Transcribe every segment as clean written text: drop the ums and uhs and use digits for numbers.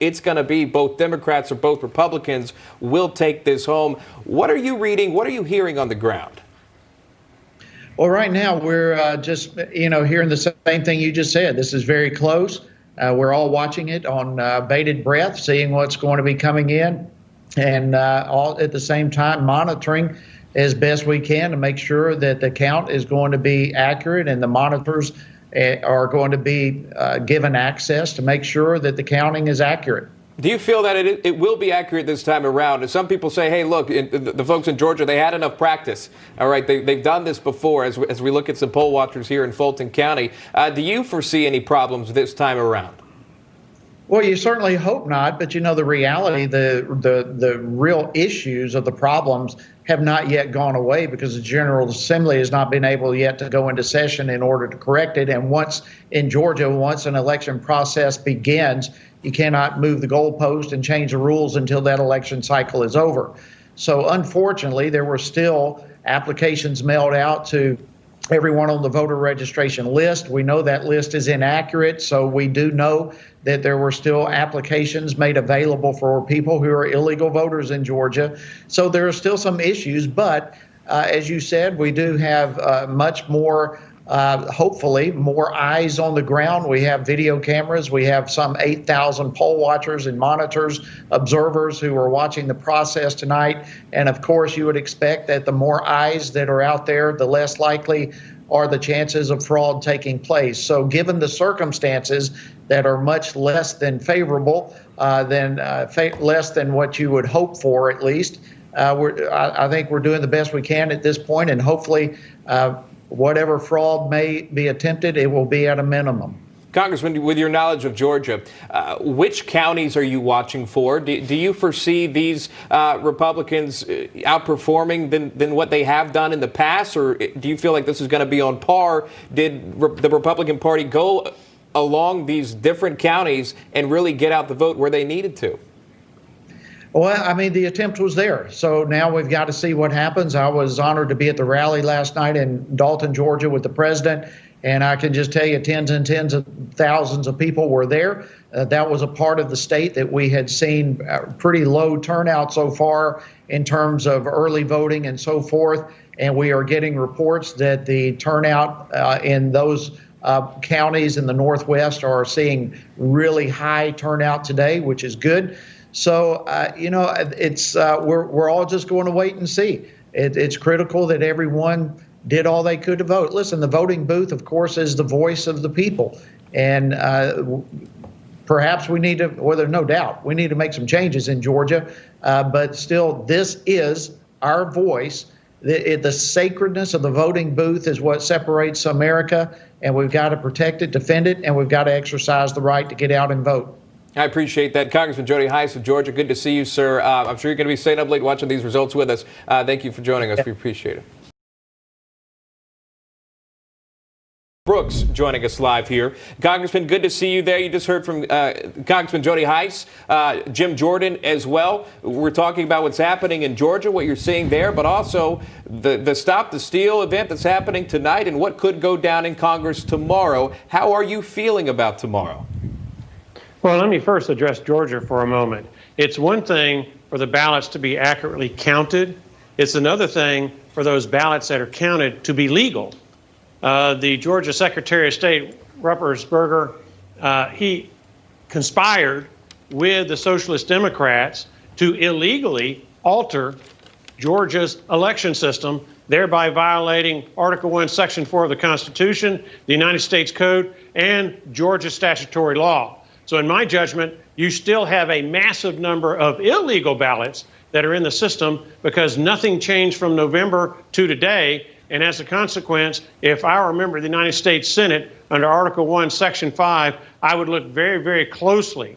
it's going to be both Democrats or both Republicans will take this home. What are you reading? What are you hearing on the ground? Well, right now we're just, hearing the same thing you just said. This is very close. We're all watching it on bated breath, seeing what's going to be coming in, and all at the same time monitoring as best we can to make sure that the count is going to be accurate, and the monitors are going to be given access to make sure that the counting is accurate. Do you feel that it will be accurate this time around? And some people say, hey, look, the folks in Georgia, they had enough practice. All right, they've done this before as we look at some poll watchers here in Fulton County. Do you foresee any problems this time around? Well, you certainly hope not, but the reality, the real issues of the problems have not yet gone away because the General Assembly has not been able yet to go into session in order to correct it. And once in Georgia, once an election process begins, you cannot move the goalpost and change the rules until that election cycle is over. So unfortunately, there were still applications mailed out to everyone on the voter registration list. We know that list is inaccurate, so we do know that there were still applications made available for people who are illegal voters in Georgia. So there are still some issues, but as you said, we do have much more, hopefully, more eyes on the ground. We have video cameras. We have some 8,000 poll watchers and monitors, observers who are watching the process tonight. And of course, you would expect that the more eyes that are out there, the less likely are the chances of fraud taking place. So given the circumstances that are much less than favorable, less than what you would hope for, at least, I think we're doing the best we can at this point, and hopefully whatever fraud may be attempted, it will be at a minimum. Congressman, with your knowledge of Georgia, which counties are you watching for? Do you foresee these Republicans outperforming than what they have done in the past, or do you feel like this is going to be on par? Did the Republican Party go along these different counties and really get out the vote where they needed to? Well, I mean, the attempt was there. So now we've got to see what happens. I was honored to be at the rally last night in Dalton, Georgia with the president. And I can just tell you tens and tens of thousands of people were there. That was a part of the state that we had seen pretty low turnout so far in terms of early voting and so forth. And we are getting reports that the turnout in those counties in the Northwest are seeing really high turnout today, which is good. So, it's we're all just going to wait and see. It's critical that everyone did all they could to vote. Listen, the voting booth, of course, is the voice of the people. And perhaps we need to, well, there's no doubt, we need to make some changes in Georgia. But still, this is our voice. The sacredness of the voting booth is what separates America. And we've got to protect it, defend it, and we've got to exercise the right to get out and vote. I appreciate that. Congressman Jody Hice of Georgia, good to see you, sir. I'm sure you're going to be staying up late watching these results with us. Thank you for joining us. We appreciate it. Brooks joining us live here. Congressman, good to see you there. You just heard from Congressman Jody Hice, Jim Jordan as well. We're talking about what's happening in Georgia, what you're seeing there, but also the Stop the Steal event that's happening tonight and what could go down in Congress tomorrow. How are you feeling about tomorrow? Well, let me first address Georgia for a moment. It's one thing for the ballots to be accurately counted. It's another thing for those ballots that are counted to be legal. The Georgia Secretary of State, Ruppelsberger, he conspired with the Socialist Democrats to illegally alter Georgia's election system, thereby violating Article 1, Section 4 of the Constitution, the United States Code, and Georgia statutory law. So in my judgment, you still have a massive number of illegal ballots that are in the system because nothing changed from November to today. And as a consequence, if I were a member of the United States Senate under Article 1, Section 5, I would look very, very closely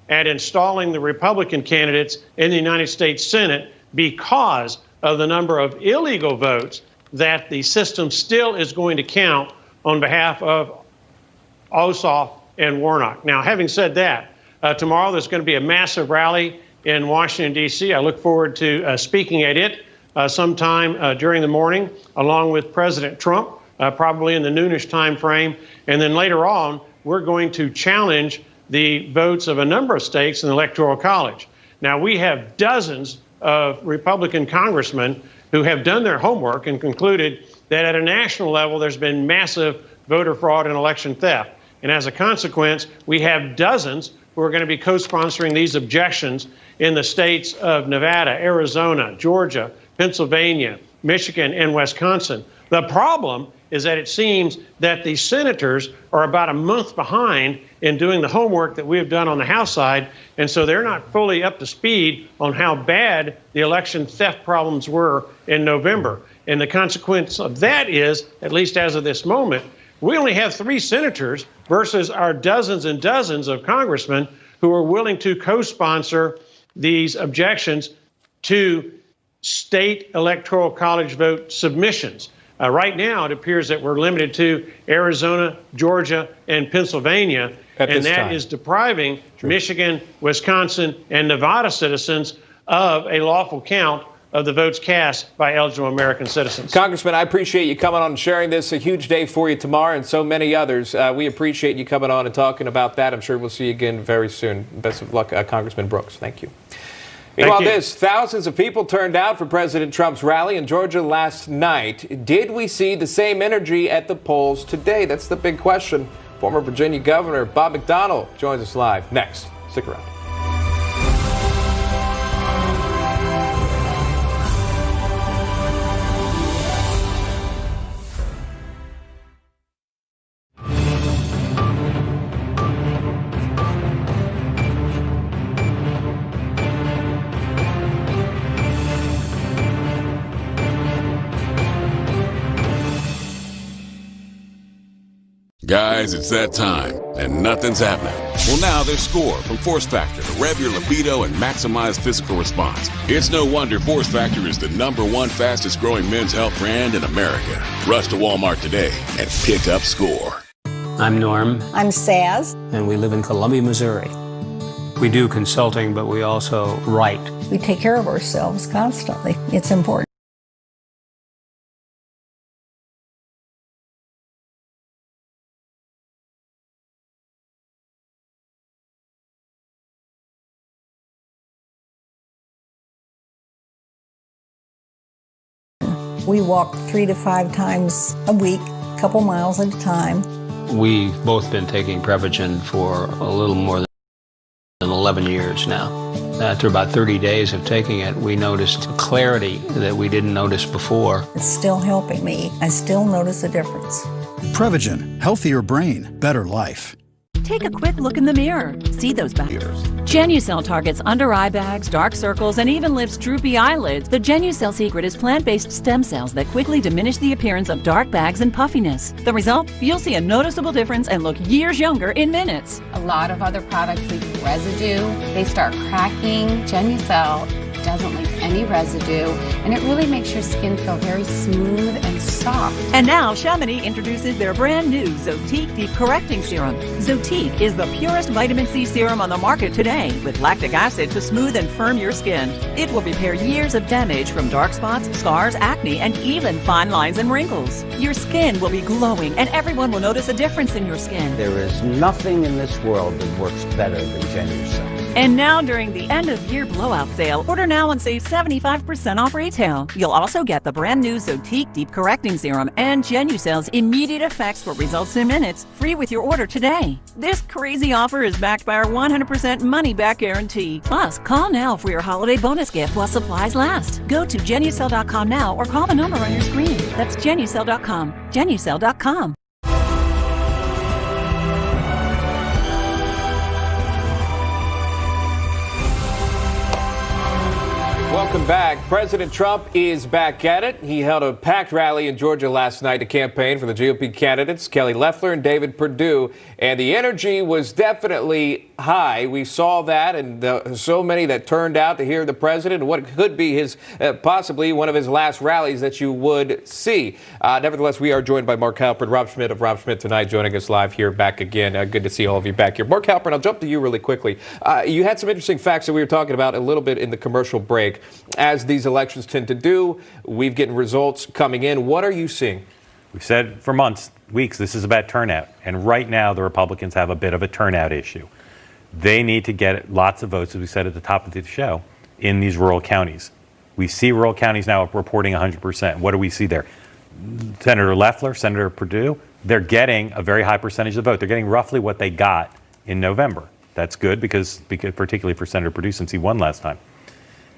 at installing the Republican candidates in the United States Senate because of the number of illegal votes that the system still is going to count on behalf of Ossoff and Warnock. Now, having said that, tomorrow there's going to be a massive rally in Washington, D.C. I look forward to speaking at it sometime during the morning, along with President Trump, probably in the noonish time frame. And then later on, we're going to challenge the votes of a number of states in the Electoral College. Now, we have dozens of Republican congressmen who have done their homework and concluded that at a national level, there's been massive voter fraud and election theft. And as a consequence, we have dozens who are going to be co-sponsoring these objections in the states of Nevada, Arizona, Georgia, Pennsylvania, Michigan, and Wisconsin. The problem is that it seems that the senators are about a month behind in doing the homework that we have done on the House side, and so they're not fully up to speed on how bad the election theft problems were in November. And the consequence of that is, at least as of this moment, we only have 3 senators versus our dozens and dozens of congressmen who are willing to co-sponsor these objections to state electoral college vote submissions. Right now, it appears that we're limited to Arizona, Georgia, and Pennsylvania, and that is depriving Michigan, Wisconsin, and Nevada citizens of a lawful count of the votes cast by eligible American citizens. Congressman, I appreciate you coming on and sharing this. A huge day for you tomorrow and so many others. We appreciate you coming on and talking about that. I'm sure we'll see you again very soon. Best of luck, Congressman Brooks. Thank you. Meanwhile, thousands of people turned out for President Trump's rally in Georgia last night. Did we see the same energy at the polls today? That's the big question. Former Virginia Governor Bob McDonnell joins us live next. Stick around. Guys, it's that time, and nothing's happening. Well, now there's Score from Force Factor to rev your libido and maximize physical response. It's no wonder Force Factor is the #1 fastest growing men's health brand in America. Rush to Walmart today and pick up Score. I'm Norm. I'm Saz. And we live in Columbia, Missouri. We do consulting, but we also write. We take care of ourselves constantly. It's important. We walk 3 to 5 times a week, a couple miles at a time. We've both been taking Prevagen for a little more than 11 years now. After about 30 days of taking it, we noticed clarity that we didn't notice before. It's still helping me. I still notice a difference. Prevagen, healthier brain, better life. Take a quick look in the mirror. See those barriers. Genucell targets under eye bags, dark circles, and even lifts droopy eyelids. The Genucell secret is plant-based stem cells that quickly diminish the appearance of dark bags and puffiness. The result? You'll see a noticeable difference and look years younger in minutes. A lot of other products leave residue. They start cracking. Genucell doesn't leave any residue, and it really makes your skin feel very smooth and soft. And now Chamonix introduces their brand new Zotique Deep Correcting Serum. Zotique is the purest vitamin C serum on the market today, with lactic acid to smooth and firm your skin. It will repair years of damage from dark spots, scars, acne, and even fine lines and wrinkles. Your skin will be glowing, and everyone will notice a difference in your skin. There is nothing in this world that works better than Genucell. And now during the end-of-year blowout sale, order now and save 75% off retail. You'll also get the brand new Zotique Deep Correcting Serum and Genucell's immediate effects for results in minutes, free with your order today. This crazy offer is backed by our 100% money-back guarantee. Plus, call now for your holiday bonus gift while supplies last. Go to Genucell.com now or call the number on your screen. That's Genucell.com. Genucell.com. Welcome back. President Trump is back at it. He held a packed rally in Georgia last night to campaign for the GOP candidates, Kelly Loeffler and David Perdue, and the energy was definitely high. We saw that, and so many that turned out to hear the president, what could be his possibly one of his last rallies that you would see. Nevertheless, we are joined by Mark Halpern, Rob Schmidt of Rob Schmidt Tonight, joining us live here back again. Good to see all of you back here. Mark Halpern, I'll jump to you really quickly. You had some interesting facts that we were talking about a little bit in the commercial break. As these elections tend to do, we've getting results coming in. What are you seeing? We've said for months, weeks, this is about turnout. And right now, the Republicans have a bit of a turnout issue. They need to get lots of votes, as we said at the top of the show, in these rural counties. We see rural counties now reporting 100%. What do we see there? Senator Loeffler, Senator Perdue, they're getting a very high percentage of the vote. They're getting roughly what they got in November. That's good because particularly for Senator Perdue, since he won last time.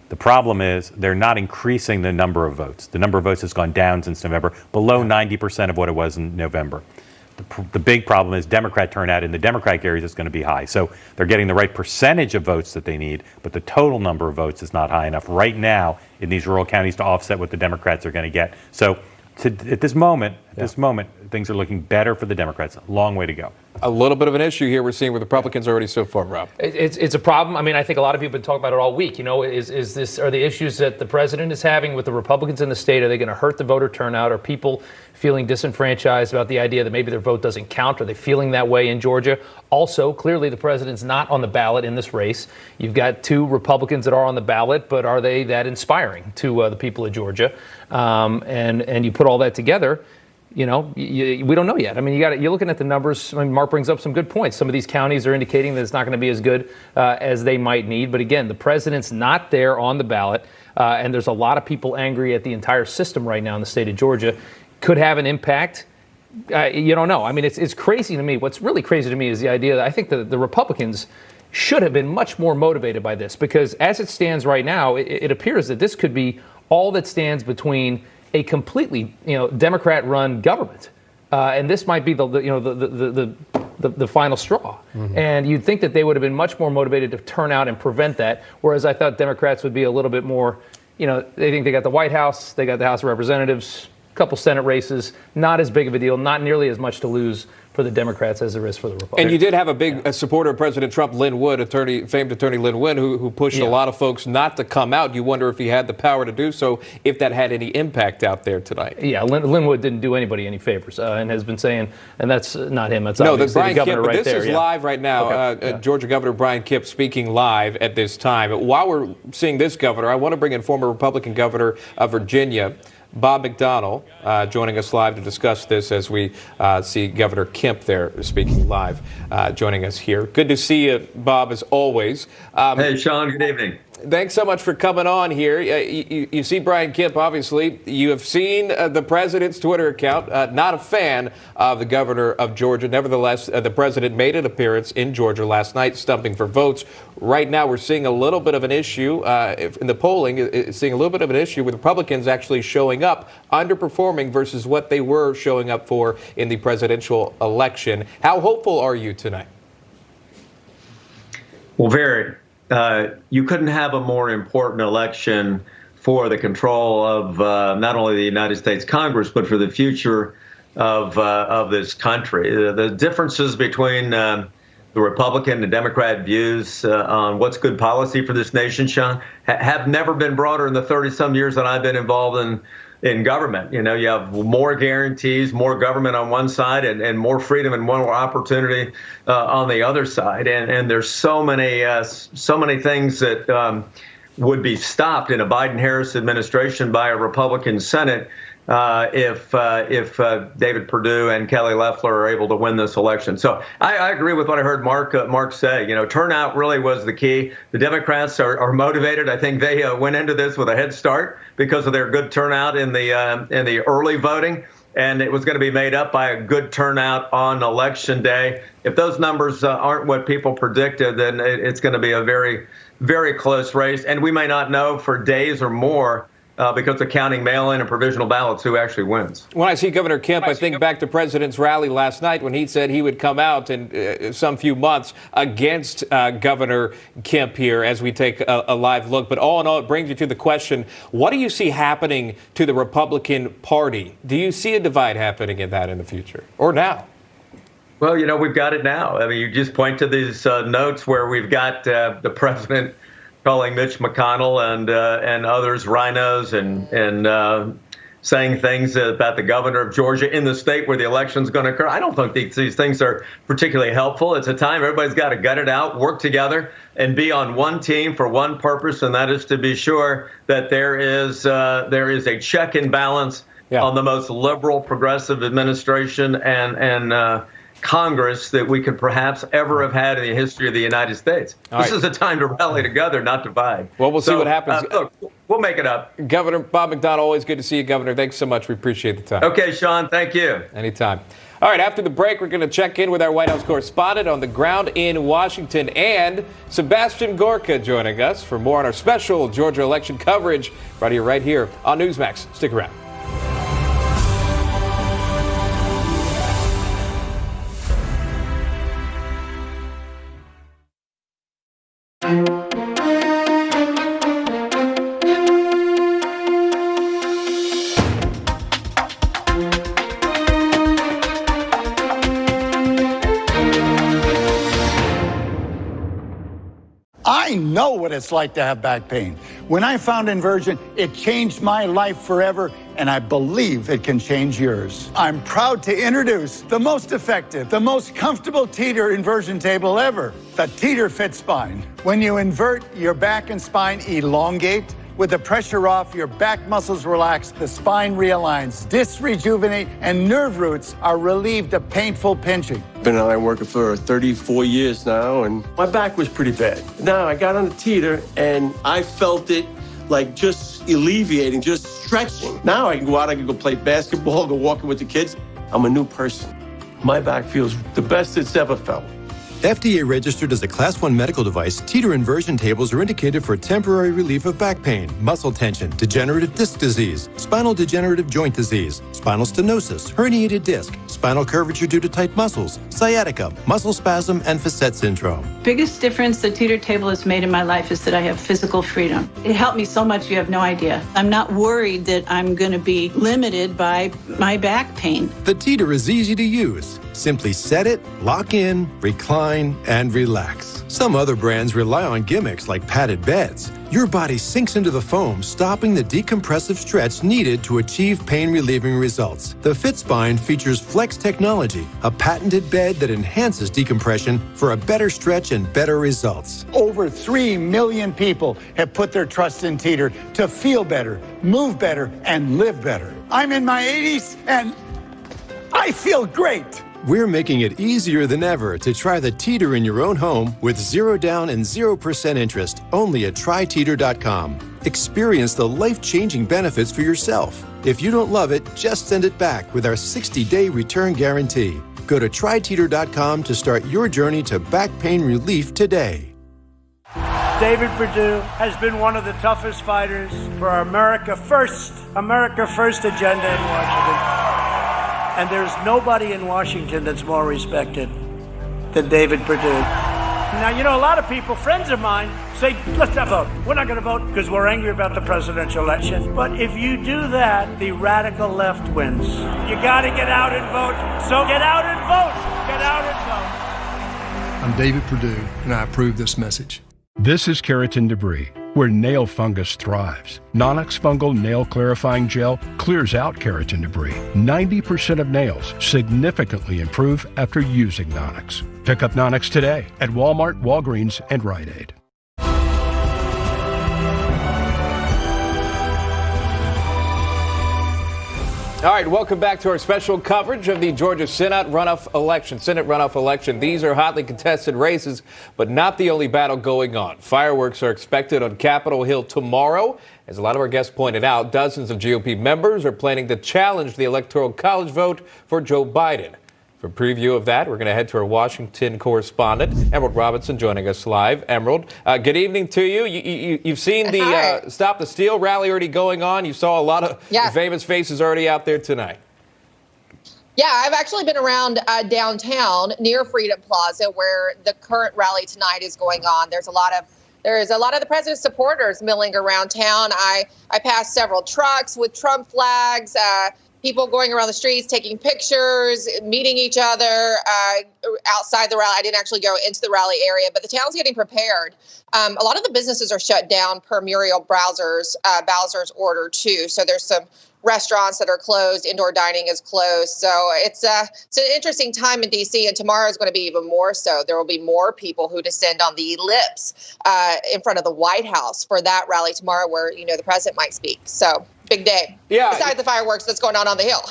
The problem is they're not increasing the number of votes. The number of votes has gone down since November, below 90% of what it was in November. The big problem is Democrat turnout in the Democratic areas is going to be high. So they're getting the right percentage of votes that they need, but the total number of votes is not high enough right now in these rural counties to offset what the Democrats are going to get. So at this moment, things are looking better for the Democrats. A long way to go. A little bit of an issue here we're seeing with Republicans already so far, Rob. It's a problem. I mean, I think a lot of people have been talking about it all week. You know, are the issues that the president is having with the Republicans in the state, are they going to hurt the voter turnout? Are people feeling disenfranchised about the idea that maybe their vote doesn't count? Are they feeling that way in Georgia? Also, clearly the president's not on the ballot in this race. You've got two Republicans that are on the ballot, but are they that inspiring to the people of Georgia? And you put all that together, you know, we don't know yet. I mean, you're looking at the numbers. I mean, Mark brings up some good points. Some of these counties are indicating that it's not going to be as good as they might need. But again, the president's not there on the ballot, and there's a lot of people angry at the entire system right now in the state of Georgia. Could have an impact. You don't know. I mean, it's crazy to me. What's really crazy to me is the idea that I think the Republicans should have been much more motivated by this, because as it stands right now, it appears that this could be all that stands between a completely, Democrat-run government, and this might be the final straw. Mm-hmm. And you'd think that they would have been much more motivated to turn out and prevent that. Whereas I thought Democrats would be a little bit more, they think they got the White House, they got the House of Representatives, a couple Senate races, not as big of a deal, not nearly as much to lose for the Democrats as there is for the Republicans. And you did have a big supporter of President Trump, Lin Wood, famed attorney Lin Wood, who pushed a lot of folks not to come out. You wonder if he had the power to do so, if that had any impact out there tonight. Yeah, Lin Wood didn't do anybody any favors, and has been saying, and that's not him, that's obviously Brian the governor Kemp, right this there. This is live right now. Okay. Georgia Governor Brian Kemp speaking live at this time. While we're seeing this governor, I want to bring in former Republican governor of Virginia, Bob McDonnell, joining us live to discuss this as we see Governor Kemp there speaking live, joining us here. Good to see you, Bob, as always. Hey, Sean, good evening. Thanks so much for coming on here. You see Brian Kemp, obviously. You have seen the president's Twitter account. Not a fan of the governor of Georgia. Nevertheless, the president made an appearance in Georgia last night, stumping for votes. Right now, we're seeing a little bit of an issue in the polling, seeing a little bit of an issue with Republicans actually showing up, underperforming versus what they were showing up for in the presidential election. How hopeful are you tonight? Well, very. You couldn't have a more important election for the control of not only the United States Congress, but for the future of this country. The differences between the Republican and Democrat views on what's good policy for this nation, Sean, have never been broader in the 30-some years that I've been involved in government. You have more guarantees, more government on one side, and more freedom and more opportunity on the other side. And there's so many things that would be stopped in a Biden-Harris administration by a Republican Senate if David Perdue and Kelly Loeffler are able to win this election. So I agree with what I heard Mark say. Turnout really was the key. The Democrats are motivated. I think they went into this with a head start because of their good turnout in the early voting, and it was going to be made up by a good turnout on Election Day. If those numbers aren't what people predicted, then it's going to be a very, very close race, and we may not know for days or more because of counting mail-in and provisional ballots who actually wins. When I see Governor Kemp, I think back to President's rally last night when he said he would come out in some few months against Governor Kemp here as we take a live look. But all in all, it brings you to the question, what do you see happening to the Republican Party? Do you see a divide happening in the future or now? Well, we've got it now. I mean, you just point to these notes where we've got the president calling Mitch McConnell and others rhinos and saying things about the governor of Georgia in the state where the election's going to occur. I don't think these things are particularly helpful. It's a time everybody's got to gut it out, work together, and be on one team for one purpose, and that is to be sure that there is a check and balance on the most liberal, progressive administration and Congress that we could perhaps ever have had in the history of the United States. This is a time to rally together, not divide. Well, we'll see what happens. Look, we'll make it up. Governor Bob McDonnell, always good to see you, Governor. Thanks so much. We appreciate the time. Okay, Sean, thank you. Anytime. All right, after the break, we're going to check in with our White House correspondent on the ground in Washington, and Sebastian Gorka joining us for more on our special Georgia election coverage right here on Newsmax. Stick around. I know what it's like to have back pain. When I found Inversion, it changed my life forever, and I believe it can change yours. I'm proud to introduce the most effective, the most comfortable teeter inversion table ever, the Teeter Fit Spine. When you invert, your back and spine elongate. With the pressure off, your back muscles relax, the spine realigns, discs rejuvenate, and nerve roots are relieved of painful pinching. Been online working for 34 years now, and my back was pretty bad. Now I got on the teeter, and I felt it like just alleviating, just stretching. Now I can go out, I can go play basketball, go walking with the kids. I'm a new person. My back feels the best it's ever felt. FDA registered as a Class 1 medical device, teeter inversion tables are indicated for temporary relief of back pain, muscle tension, degenerative disc disease, spinal degenerative joint disease, spinal stenosis, herniated disc, spinal curvature due to tight muscles, sciatica, muscle spasm, and facet syndrome. Biggest difference the teeter table has made in my life is that I have physical freedom. It helped me so much you have no idea. I'm not worried that I'm going to be limited by my back pain. The teeter is easy to use. Simply set it, lock in, recline, and relax. Some other brands rely on gimmicks like padded beds. Your body sinks into the foam, stopping the decompressive stretch needed to achieve pain-relieving results. The Fit Spine features Flex technology, a patented bed that enhances decompression for a better stretch and better results. Over 3 million people have put their trust in Teeter to feel better, move better, and live better. I'm in my 80s, and I feel great. We're making it easier than ever to try the teeter in your own home with 0 down and 0% interest only at tryteeter.com. Experience the life-changing benefits for yourself. If you don't love it, just send it back with our 60-day return guarantee. Go to tryteeter.com to start your journey to back pain relief today. David Perdue has been one of the toughest fighters for our America First agenda in Washington. And there's nobody in Washington that's more respected than David Perdue. Now, you know, a lot of people, friends of mine, say, let's not vote. We're not going to vote because we're angry about the presidential election. But if you do that, the radical left wins. You got to get out and vote. So get out and vote. Get out and vote. I'm David Perdue, and I approve this message. This is keratin debris, where nail fungus thrives. Nonox Fungal Nail Clarifying Gel clears out keratin debris. 90% of nails significantly improve after using Nonox. Pick up Nonox today at Walmart, Walgreens, and Rite Aid. All right, welcome back to our special coverage of the Georgia Senate runoff election. These are hotly contested races, but not the only battle going on. Fireworks are expected on Capitol Hill tomorrow. As a lot of our guests pointed out, dozens of GOP members are planning to challenge the Electoral College vote for Joe Biden. For a preview of that, we're going to head to our Washington correspondent, Emerald Robinson, joining us live. Emerald, good evening to you. You've seen the Stop the Steal rally already going on. You saw a lot of famous faces already out there tonight. Yeah, I've actually been around downtown near Freedom Plaza, where the current rally tonight is going on. There is a lot of the president's supporters milling around town. I passed several trucks with Trump flags. People going around the streets, taking pictures, meeting each other outside the rally. I didn't actually go into the rally area, but the town's getting prepared. A lot of the businesses are shut down per Muriel Bowser's order, too. So there's some restaurants that are closed. Indoor dining is closed. So it's an interesting time in D.C., and tomorrow is going to be even more so. There will be more people who descend on the ellipse in front of the White House for that rally tomorrow where, the president might speak. So big day. Yeah. Besides the fireworks that's going on the Hill.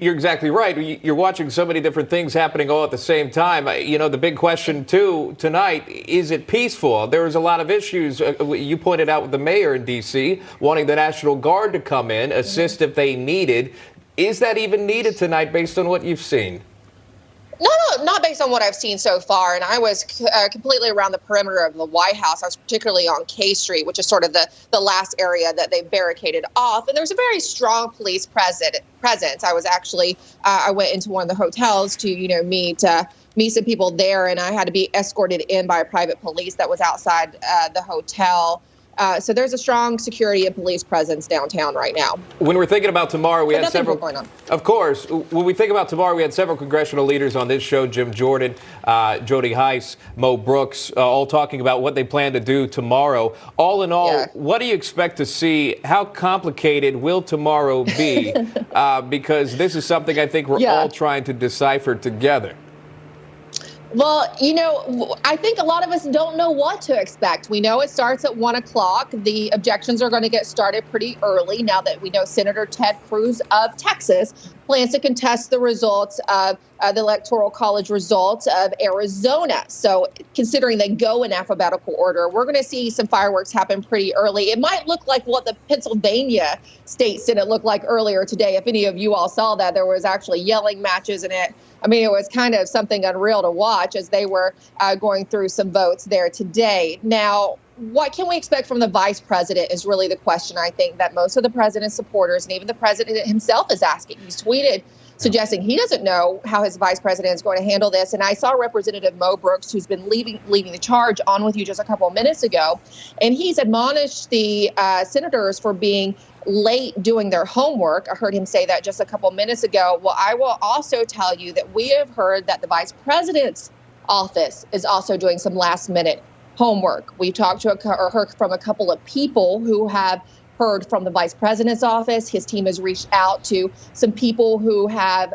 You're exactly right. You're watching so many different things happening all at the same time. You know, the big question, too, tonight, is it peaceful? There was a lot of issues. You pointed out with the mayor in D.C. wanting the National Guard to come in, assist if they needed. Is that even needed tonight based on what you've seen? No, not based on what I've seen so far. And I was completely around the perimeter of the White House. I was particularly on K Street, which is sort of the last area that they barricaded off. And there's a very strong police presence. I was actually, I went into one of the hotels to, meet some people there. And I had to be escorted in by a private police that was outside the hotel. So there's a strong security and police presence downtown right now. When we're thinking about tomorrow, we had several going on. Of course. When we think about tomorrow, we had several congressional leaders on this show, Jim Jordan, Jody Hice, Mo Brooks, all talking about what they plan to do tomorrow. All in all, what do you expect to see? How complicated will tomorrow be? Because this is something I think we're all trying to decipher together. Well, I think a lot of us don't know what to expect. We know it starts at 1 o'clock. The objections are going to get started pretty early now that we know Senator Ted Cruz of Texas plans to contest the results of the Electoral College results of Arizona. So considering they go in alphabetical order, we're going to see some fireworks happen pretty early. It might look like what the Pennsylvania State Senate looked like earlier today. If any of you all saw that, there was actually yelling matches in it. I mean, it was kind of something unreal to watch as they were going through some votes there today. Now, what can we expect from the vice president is really the question, I think, that most of the president's supporters and even the president himself is asking. He's tweeted suggesting he doesn't know how his vice president is going to handle this. And I saw Representative Mo Brooks, who's been leading the charge, on with you just a couple of minutes ago. And he's admonished the senators for being late doing their homework. I heard him say that just a couple of minutes ago. Well, I will also tell you that we have heard that the vice president's office is also doing some last minute homework. We talked to or heard from a couple of people who have heard from the vice president's office. His team has reached out to some people who have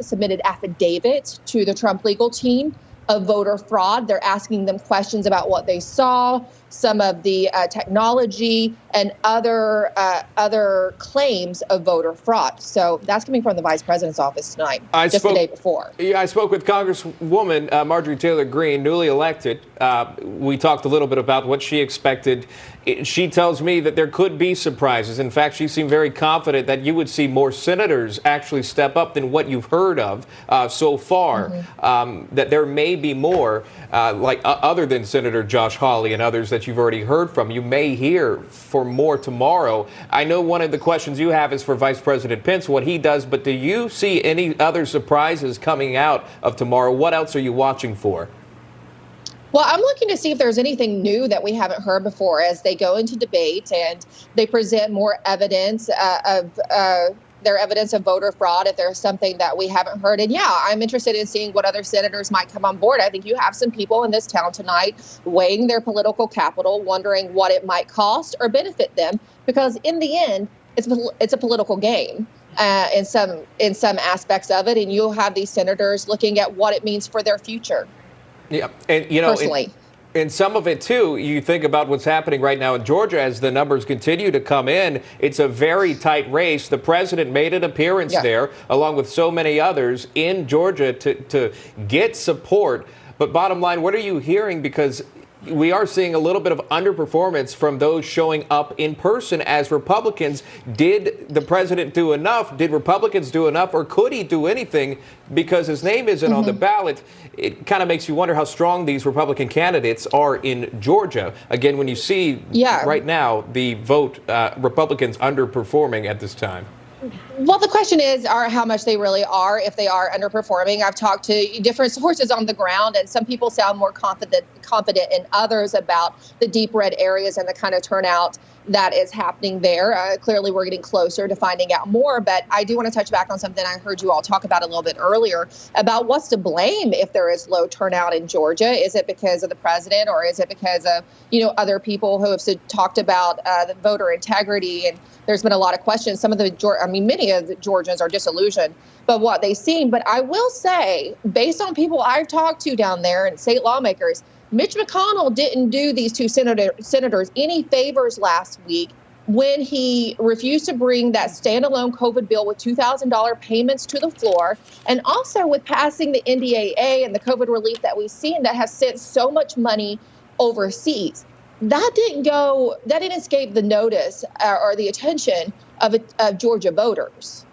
submitted affidavits to the Trump legal team of voter fraud. They're asking them questions about what they saw, some of the technology, and other claims of voter fraud. So that's coming from the vice president's office tonight, the day before. Yeah, I spoke with Congresswoman Marjorie Taylor Greene, newly elected. We talked a little bit about what she expected. She tells me that there could be surprises. In fact, she seemed very confident that you would see more senators actually step up than what you've heard of so far, that there may be more, other than Senator Josh Hawley and others that you've already heard from. You may hear for more tomorrow. I know one of the questions you have is for Vice President Pence, what he does, but do you see any other surprises coming out of tomorrow? What else are you watching for? Well, I'm looking to see if there's anything new that we haven't heard before as they go into debate and they present more evidence their evidence of voter fraud, if there's something that we haven't heard. And yeah, I'm interested in seeing what other senators might come on board. I think you have some people in this town tonight weighing their political capital, wondering what it might cost or benefit them, because in the end, it's a political game. In some aspects of it, and you'll have these senators looking at what it means for their future. Yeah, and personally. And some of it, too, you think about what's happening right now in Georgia as the numbers continue to come in. It's a very tight race. The president made an appearance there, along with so many others in Georgia, to get support. But bottom line, what are you hearing? Because we are seeing a little bit of underperformance from those showing up in person as Republicans. Did the president do enough? Did Republicans do enough? Or could he do anything? Because his name isn't on the ballot. It kind of makes you wonder how strong these Republican candidates are in Georgia. Again, when you see right now the vote, Republicans underperforming at this time. Well, the question is, how much they really are, if they are underperforming. I've talked to different sources on the ground, and some people sound more confident in others about the deep red areas and the kind of turnout that is happening there. Clearly, we're getting closer to finding out more, but I do want to touch back on something I heard you all talk about a little bit earlier about what's to blame if there is low turnout in Georgia. Is it because of the president, or is it because of, other people who have talked about the voter integrity? And there's been a lot of questions. Many of the Georgians are disillusioned by what they've seen. But I will say, based on people I've talked to down there and state lawmakers, Mitch McConnell didn't do these two senators any favors last week when he refused to bring that standalone COVID bill with $2,000 payments to the floor, and also with passing the NDAA and the COVID relief that we've seen that has sent so much money overseas. That didn't escape the notice or the attention of Georgia voters.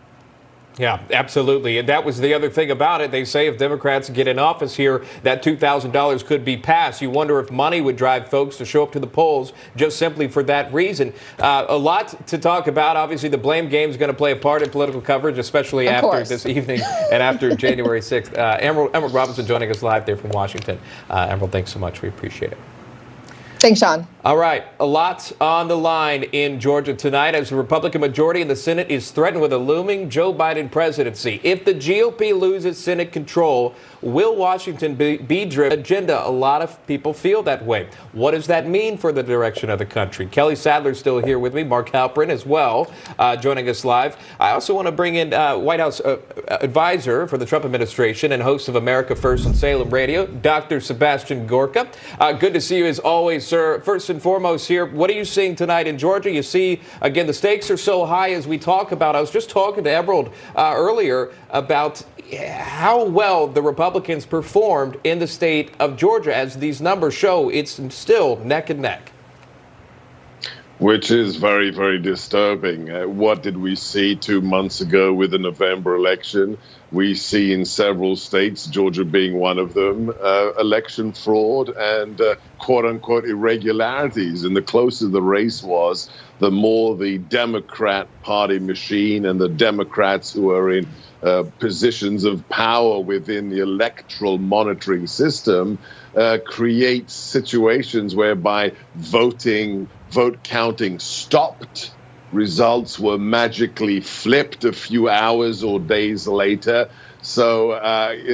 Yeah, absolutely. And that was the other thing about it. They say if Democrats get in office here, that $2,000 could be passed. You wonder if money would drive folks to show up to the polls just simply for that reason. A lot to talk about. Obviously, the blame game is going to play a part in political coverage, especially after this evening and after January 6th. Emerald Robinson joining us live there from Washington. Emerald, thanks so much. We appreciate it. Thanks, Sean. All right. A lot on the line in Georgia tonight as the Republican majority in the Senate is threatened with a looming Joe Biden presidency. If the GOP loses Senate control, will Washington be driven agenda? A lot of people feel that way. What does that mean for the direction of the country? Kelly Sadler's still here with me. Mark Halperin as well, joining us live. I also want to bring in White House advisor for the Trump administration and host of America First and Salem Radio, Dr. Sebastian Gorka. Good to see you as always, sir. First and foremost here, what are you seeing tonight in Georgia? You see, again, the stakes are so high as we talk about. I was just talking to Emerald earlier about how well the Republicans performed in the state of Georgia. As these numbers show, it's still neck and neck. Which is very, very disturbing. What did we see 2 months ago with the November election? We see in several states, Georgia being one of them, election fraud and quote-unquote irregularities. And the closer the race was, the more the Democrat Party machine and the Democrats who are in positions of power within the electoral monitoring system create situations whereby vote counting stopped. Results were magically flipped a few hours or days later. So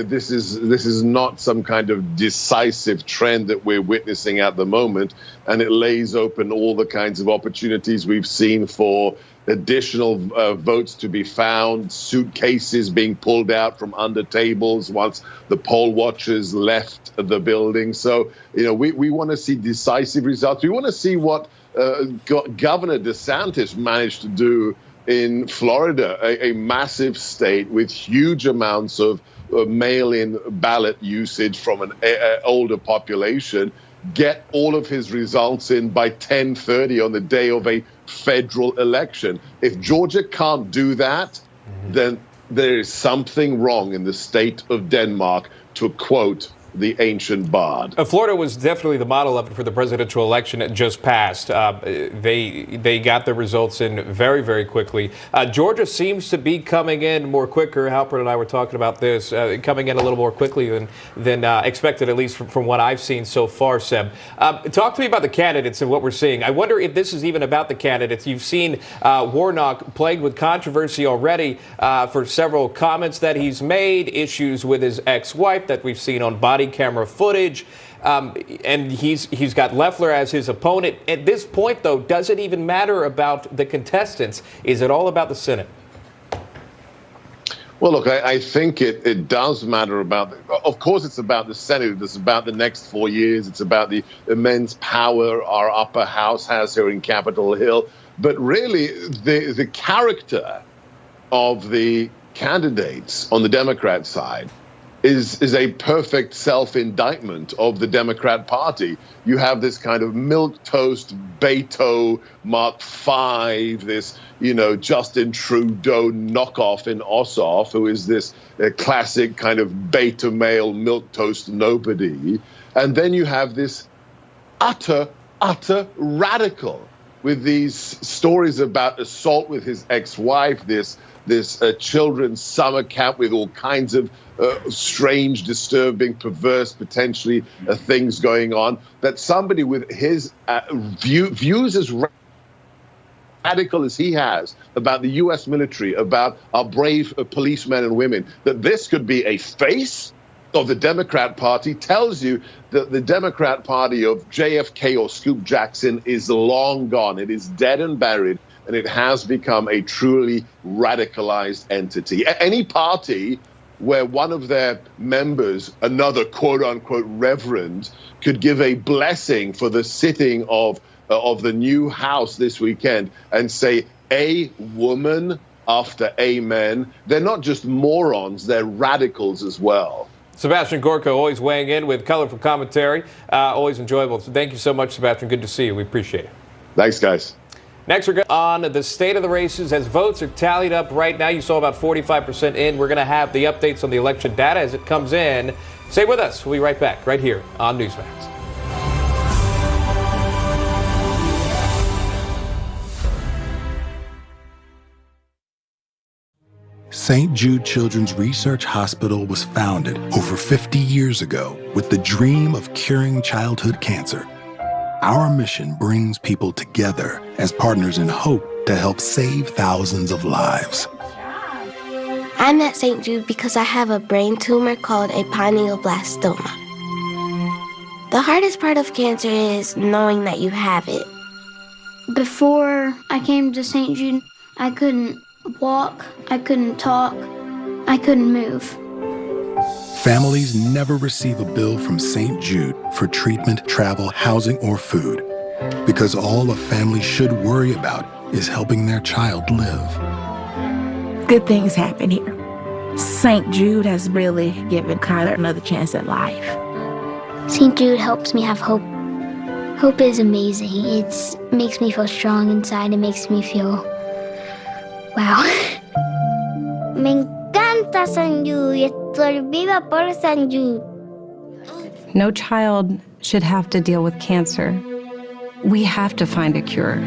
this is not some kind of decisive trend that we're witnessing at the moment, and it lays open all the kinds of opportunities we've seen for additional votes to be found, suitcases being pulled out from under tables once the poll watchers left the building. So, we want to see decisive results. We want to see what Governor DeSantis managed to do in Florida, a massive state with huge amounts of mail-in ballot usage from an older population, get all of his results in by 10:30 on the day of a federal election. If Georgia can't do that, then there is something wrong in the state of Denmark, to quote the ancient bard. Florida was definitely the model of it for the presidential election that just passed. They got the results in very, very quickly. Georgia seems to be coming in more quicker. Halpern and I were talking about this, coming in a little more quickly than expected, at least from what I've seen so far, Seb. Talk to me about the candidates and what we're seeing. I wonder if this is even about the candidates. You've seen Warnock plagued with controversy already for several comments that he's made, issues with his ex-wife that we've seen on body camera footage, and he's got Loeffler as his opponent. At this point, though, does it even matter about the contestants? Is it all about the Senate? Well, look, I think it does matter about, of course, it's about the Senate. It's about the next 4 years. It's about the immense power our upper house has here in Capitol Hill. But really, the character of the candidates on the Democrat side is a perfect self-indictment of the Democrat Party. You have this kind of milquetoast Beto Mark V, this, Justin Trudeau knockoff in Ossoff, who is this classic kind of beta male milquetoast nobody. And then you have this utter radical with these stories about assault with his ex-wife, this children's summer camp with all kinds of strange, disturbing, perverse, potentially things going on, that somebody with his views as radical as he has about the U.S. military, about our brave policemen and women, that this could be a face of the Democrat Party, tells you that the Democrat Party of JFK or Scoop Jackson is long gone. It is dead and buried, and it has become a truly radicalized entity. Any party where one of their members, another quote-unquote reverend, could give a blessing for the sitting of the new House this weekend and say, "A woman," after amen. They're not just morons, they're radicals as well. Sebastian Gorka always weighing in with colorful commentary. Always enjoyable. So thank you so much, Sebastian. Good to see you. We appreciate it. Thanks, guys. Next, we're going on the state of the races as votes are tallied up right now. You saw about 45% in. We're going to have the updates on the election data as it comes in. Stay with us. We'll be right back right here on NEWSMAX. St. Jude Children's Research Hospital was founded over 50 years ago with the dream of curing childhood cancer. Our mission brings people together as partners in hope to help save thousands of lives. I'm at St. Jude because I have a brain tumor called a pineoblastoma. The hardest part of cancer is knowing that you have it. Before I came to St. Jude, I couldn't walk, I couldn't talk, I couldn't move. Families never receive a bill from St. Jude for treatment, travel, housing, or food, because all a family should worry about is helping their child live. Good things happen here. St. Jude has really given Kyler another chance at life. St. Jude helps me have hope. Hope is amazing. It makes me feel strong inside. It makes me feel, wow. Me encanta St. Jude. Estoy viva por St. Jude. No child should have to deal with cancer. We have to find a cure.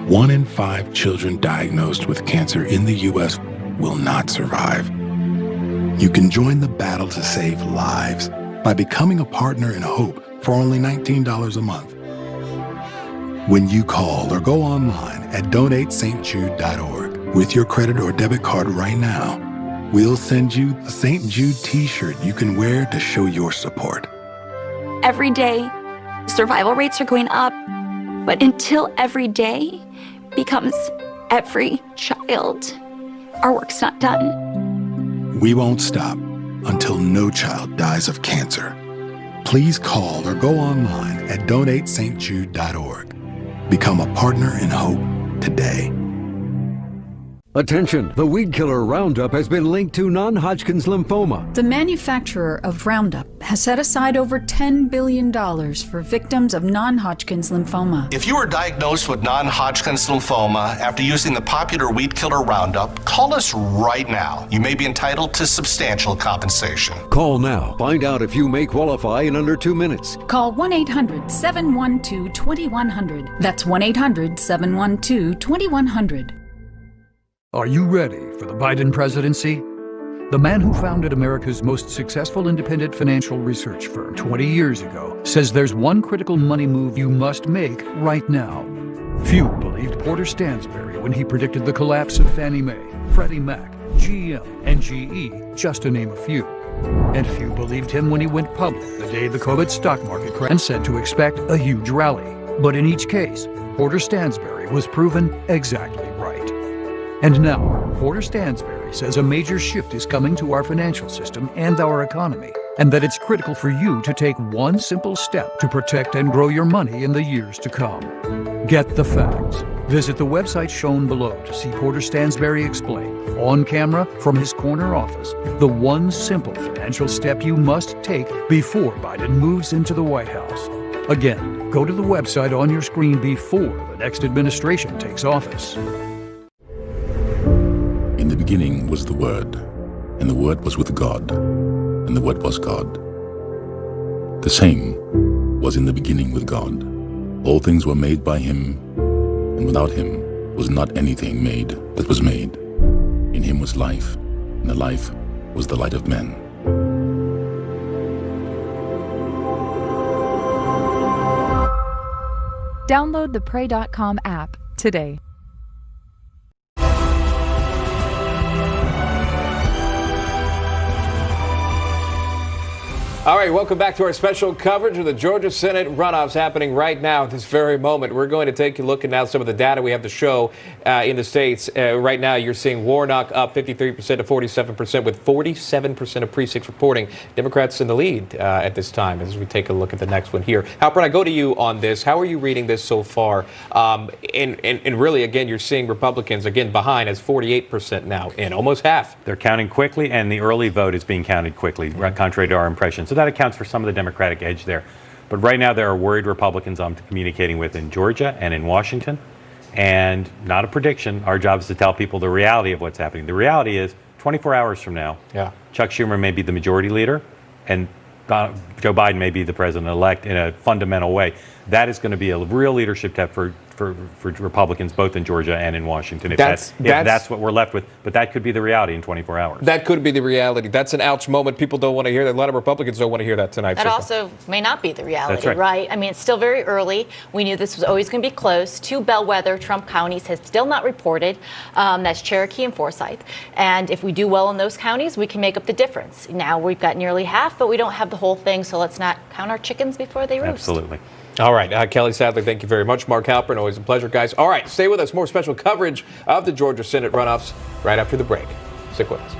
1 in 5 children diagnosed with cancer in the U.S. will not survive. You can join the battle to save lives by becoming a partner in hope for only $19 a month. When you call or go online at donatestjude.org with your credit or debit card right now, we'll send you the St. Jude t-shirt you can wear to show your support. Every day, survival rates are going up, but until every day becomes every child, our work's not done. We won't stop until no child dies of cancer. Please call or go online at donatestjude.org. Become a partner in hope today. Attention, the weed killer Roundup has been linked to non-Hodgkin's lymphoma. The manufacturer of Roundup has set aside over $10 billion for victims of non-Hodgkin's lymphoma. If you are diagnosed with non-Hodgkin's lymphoma after using the popular weed killer Roundup, call us right now. You may be entitled to substantial compensation. Call now. Find out if you may qualify in under 2 minutes. Call 1-800-712-2100. That's 1-800-712-2100. Are you ready for the Biden presidency? The man who founded America's most successful independent financial research firm 20 years ago says there's one critical money move you must make right now. Few believed Porter Stansberry when he predicted the collapse of Fannie Mae, Freddie Mac, GM, and GE, just to name a few. And few believed him when he went public the day the COVID stock market crashed and said to expect a huge rally. But in each case, Porter Stansberry was proven exactly right. And now, Porter Stansberry says a major shift is coming to our financial system and our economy, and that it's critical for you to take one simple step to protect and grow your money in the years to come. Get the facts. Visit the website shown below to see Porter Stansberry explain, on camera from his corner office, the one simple financial step you must take before Biden moves into the White House. Again, go to the website on your screen before the next administration takes office. In the beginning was the Word, and the Word was with God, and the Word was God. The same was in the beginning with God. All things were made by him, and without him was not anything made that was made. In him was life, and the life was the light of men. Download the Pray.com app today. All right, welcome back to our special coverage of the Georgia Senate runoffs happening right now at this very moment. We're going to take a look at now some of the data we have to show in the states. Right now, you're seeing Warnock up 53% to 47% with 47% of precincts reporting. Democrats in the lead at this time as we take a look at the next one here. Halpern, I go to you on this. How are you reading this so far? And really, again, you're seeing Republicans, again, behind as 48% now in, almost half. They're counting quickly, and the early vote is being counted quickly, contrary to our impression. So that accounts for some of the Democratic edge there. But right now, there are worried Republicans I'm communicating with in Georgia and in Washington. And not a prediction. Our job is to tell people the reality of what's happening. The reality is 24 hours from now, Chuck Schumer may be the majority leader, and Joe Biden may be the president-elect in a fundamental way. That is going to be a real leadership test for Republicans, both in Georgia and in Washington, if that's what we're left with. But that could be the reality in 24 hours. That could be the reality. That's an ouch moment. People don't want to hear that. A lot of Republicans don't want to hear that tonight. That also may not be the reality, That's right. I mean, it's still very early. We knew this was always going to be close. 2 bellwether Trump counties have still not reported. That's Cherokee and Forsyth. And if we do well in those counties, we can make up the difference. Now we've got nearly half, but we don't have the whole thing. So let's not count our chickens before they roost. Absolutely. All right. Kelly Sadler, thank you very much. Mark Halpern, always a pleasure, guys. All right. Stay with us. More special coverage of the Georgia Senate runoffs right after the break. Stick with us.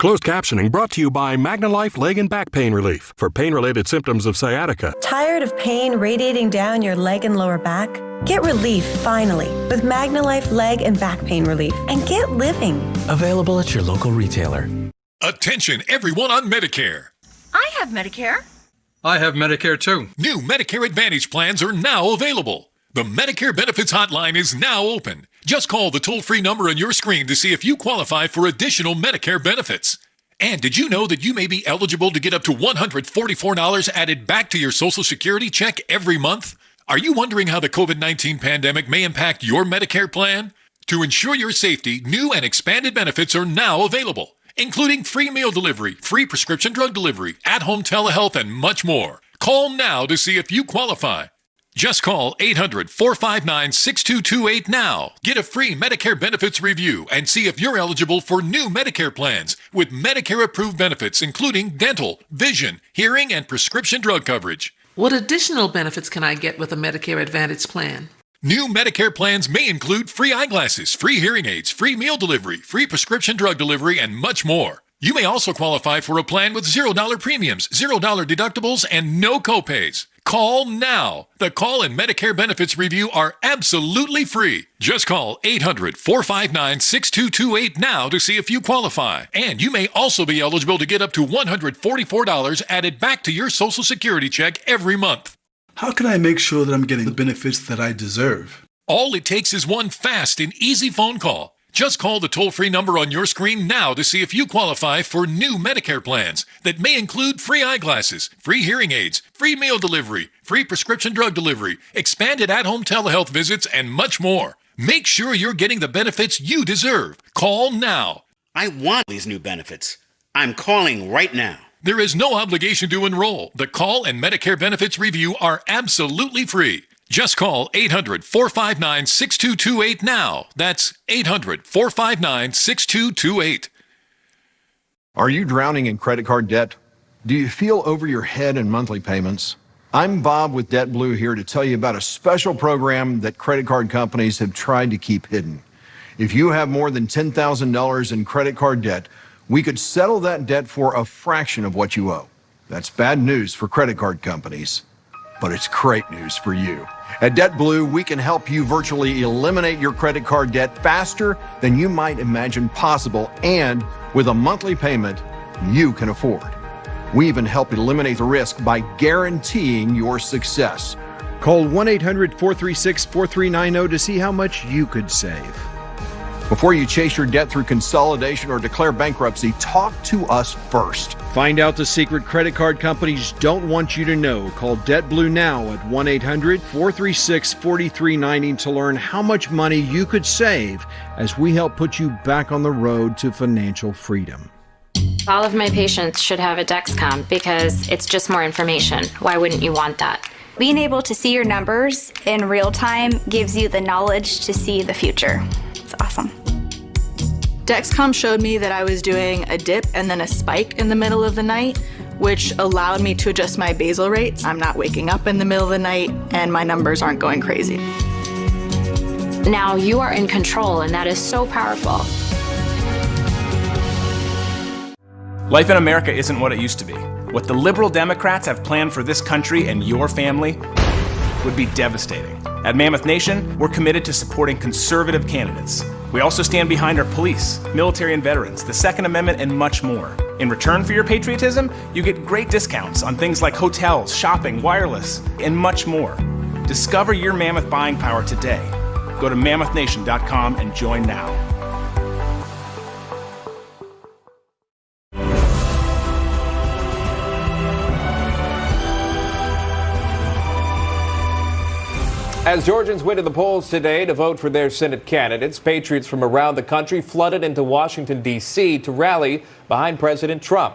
Closed captioning brought to you by MagnaLife Leg and Back Pain Relief for pain-related symptoms of sciatica. Tired of pain radiating down your leg and lower back? Get relief, finally, with MagnaLife Leg and Back Pain Relief, and get living. Available at your local retailer. Attention, everyone on Medicare. I have Medicare. I have Medicare, too. New Medicare Advantage plans are now available. The Medicare Benefits Hotline is now open. Just call the toll-free number on your screen to see if you qualify for additional Medicare benefits. And did you know that you may be eligible to get up to $144 added back to your Social Security check every month? Are you wondering how the COVID-19 pandemic may impact your Medicare plan? To ensure your safety, new and expanded benefits are now available, including free meal delivery, free prescription drug delivery, at-home telehealth, and much more. Call now to see if you qualify. Just call 800-459-6228 now. Get a free Medicare benefits review and see if you're eligible for new Medicare plans with Medicare-approved benefits, including dental, vision, hearing, and prescription drug coverage. What additional benefits can I get with a Medicare Advantage plan? New Medicare plans may include free eyeglasses, free hearing aids, free meal delivery, free prescription drug delivery, and much more. You may also qualify for a plan with $0 premiums, $0 deductibles, and no copays. Call now. The call and Medicare benefits review are absolutely free. Just call 800-459-6228 now to see if you qualify. And you may also be eligible to get up to $144 added back to your Social Security check every month. How can I make sure that I'm getting the benefits that I deserve? All it takes is one fast and easy phone call. Just call the toll-free number on your screen now to see if you qualify for new Medicare plans that may include free eyeglasses, free hearing aids, free meal delivery, free prescription drug delivery, expanded at-home telehealth visits, and much more. Make sure you're getting the benefits you deserve. Call now. I want these new benefits. I'm calling right now. There is no obligation to enroll. The call and Medicare benefits review are absolutely free. Just call 800-459-6228 now. That's 800-459-6228. Are you drowning in credit card debt? Do you feel over your head in monthly payments? I'm Bob with DebtBlue here to tell you about a special program that credit card companies have tried to keep hidden. If you have more than $10,000 in credit card debt, we could settle that debt for a fraction of what you owe. That's bad news for credit card companies, but it's great news for you. At DebtBlue, we can help you virtually eliminate your credit card debt faster than you might imagine possible, and with a monthly payment you can afford. We even help eliminate the risk by guaranteeing your success. Call 1-800-436-4390 to see how much you could save. Before you chase your debt through consolidation or declare bankruptcy, talk to us first. Find out the secret credit card companies don't want you to know. Call DebtBlue now at 1-800-436-4390 to learn how much money you could save as we help put you back on the road to financial freedom. All of my patients should have a Dexcom because it's just more information. Why wouldn't you want that? Being able to see your numbers in real time gives you the knowledge to see the future. It's awesome. Dexcom showed me that I was doing a dip and then a spike in the middle of the night, which allowed me to adjust my basal rates. I'm not waking up in the middle of the night and my numbers aren't going crazy. Now you are in control, and that is so powerful. Life in America isn't what it used to be. What the liberal Democrats have planned for this country and your family would be devastating. At Mammoth Nation, we're committed to supporting conservative candidates. We also stand behind our police, military and veterans, the Second Amendment, and much more. In return for your patriotism, you get great discounts on things like hotels, shopping, wireless, and much more. Discover your Mammoth buying power today. Go to mammothnation.com and join now. As Georgians went to the polls today to vote for their Senate candidates, patriots from around the country flooded into Washington, D.C. to rally behind President Trump.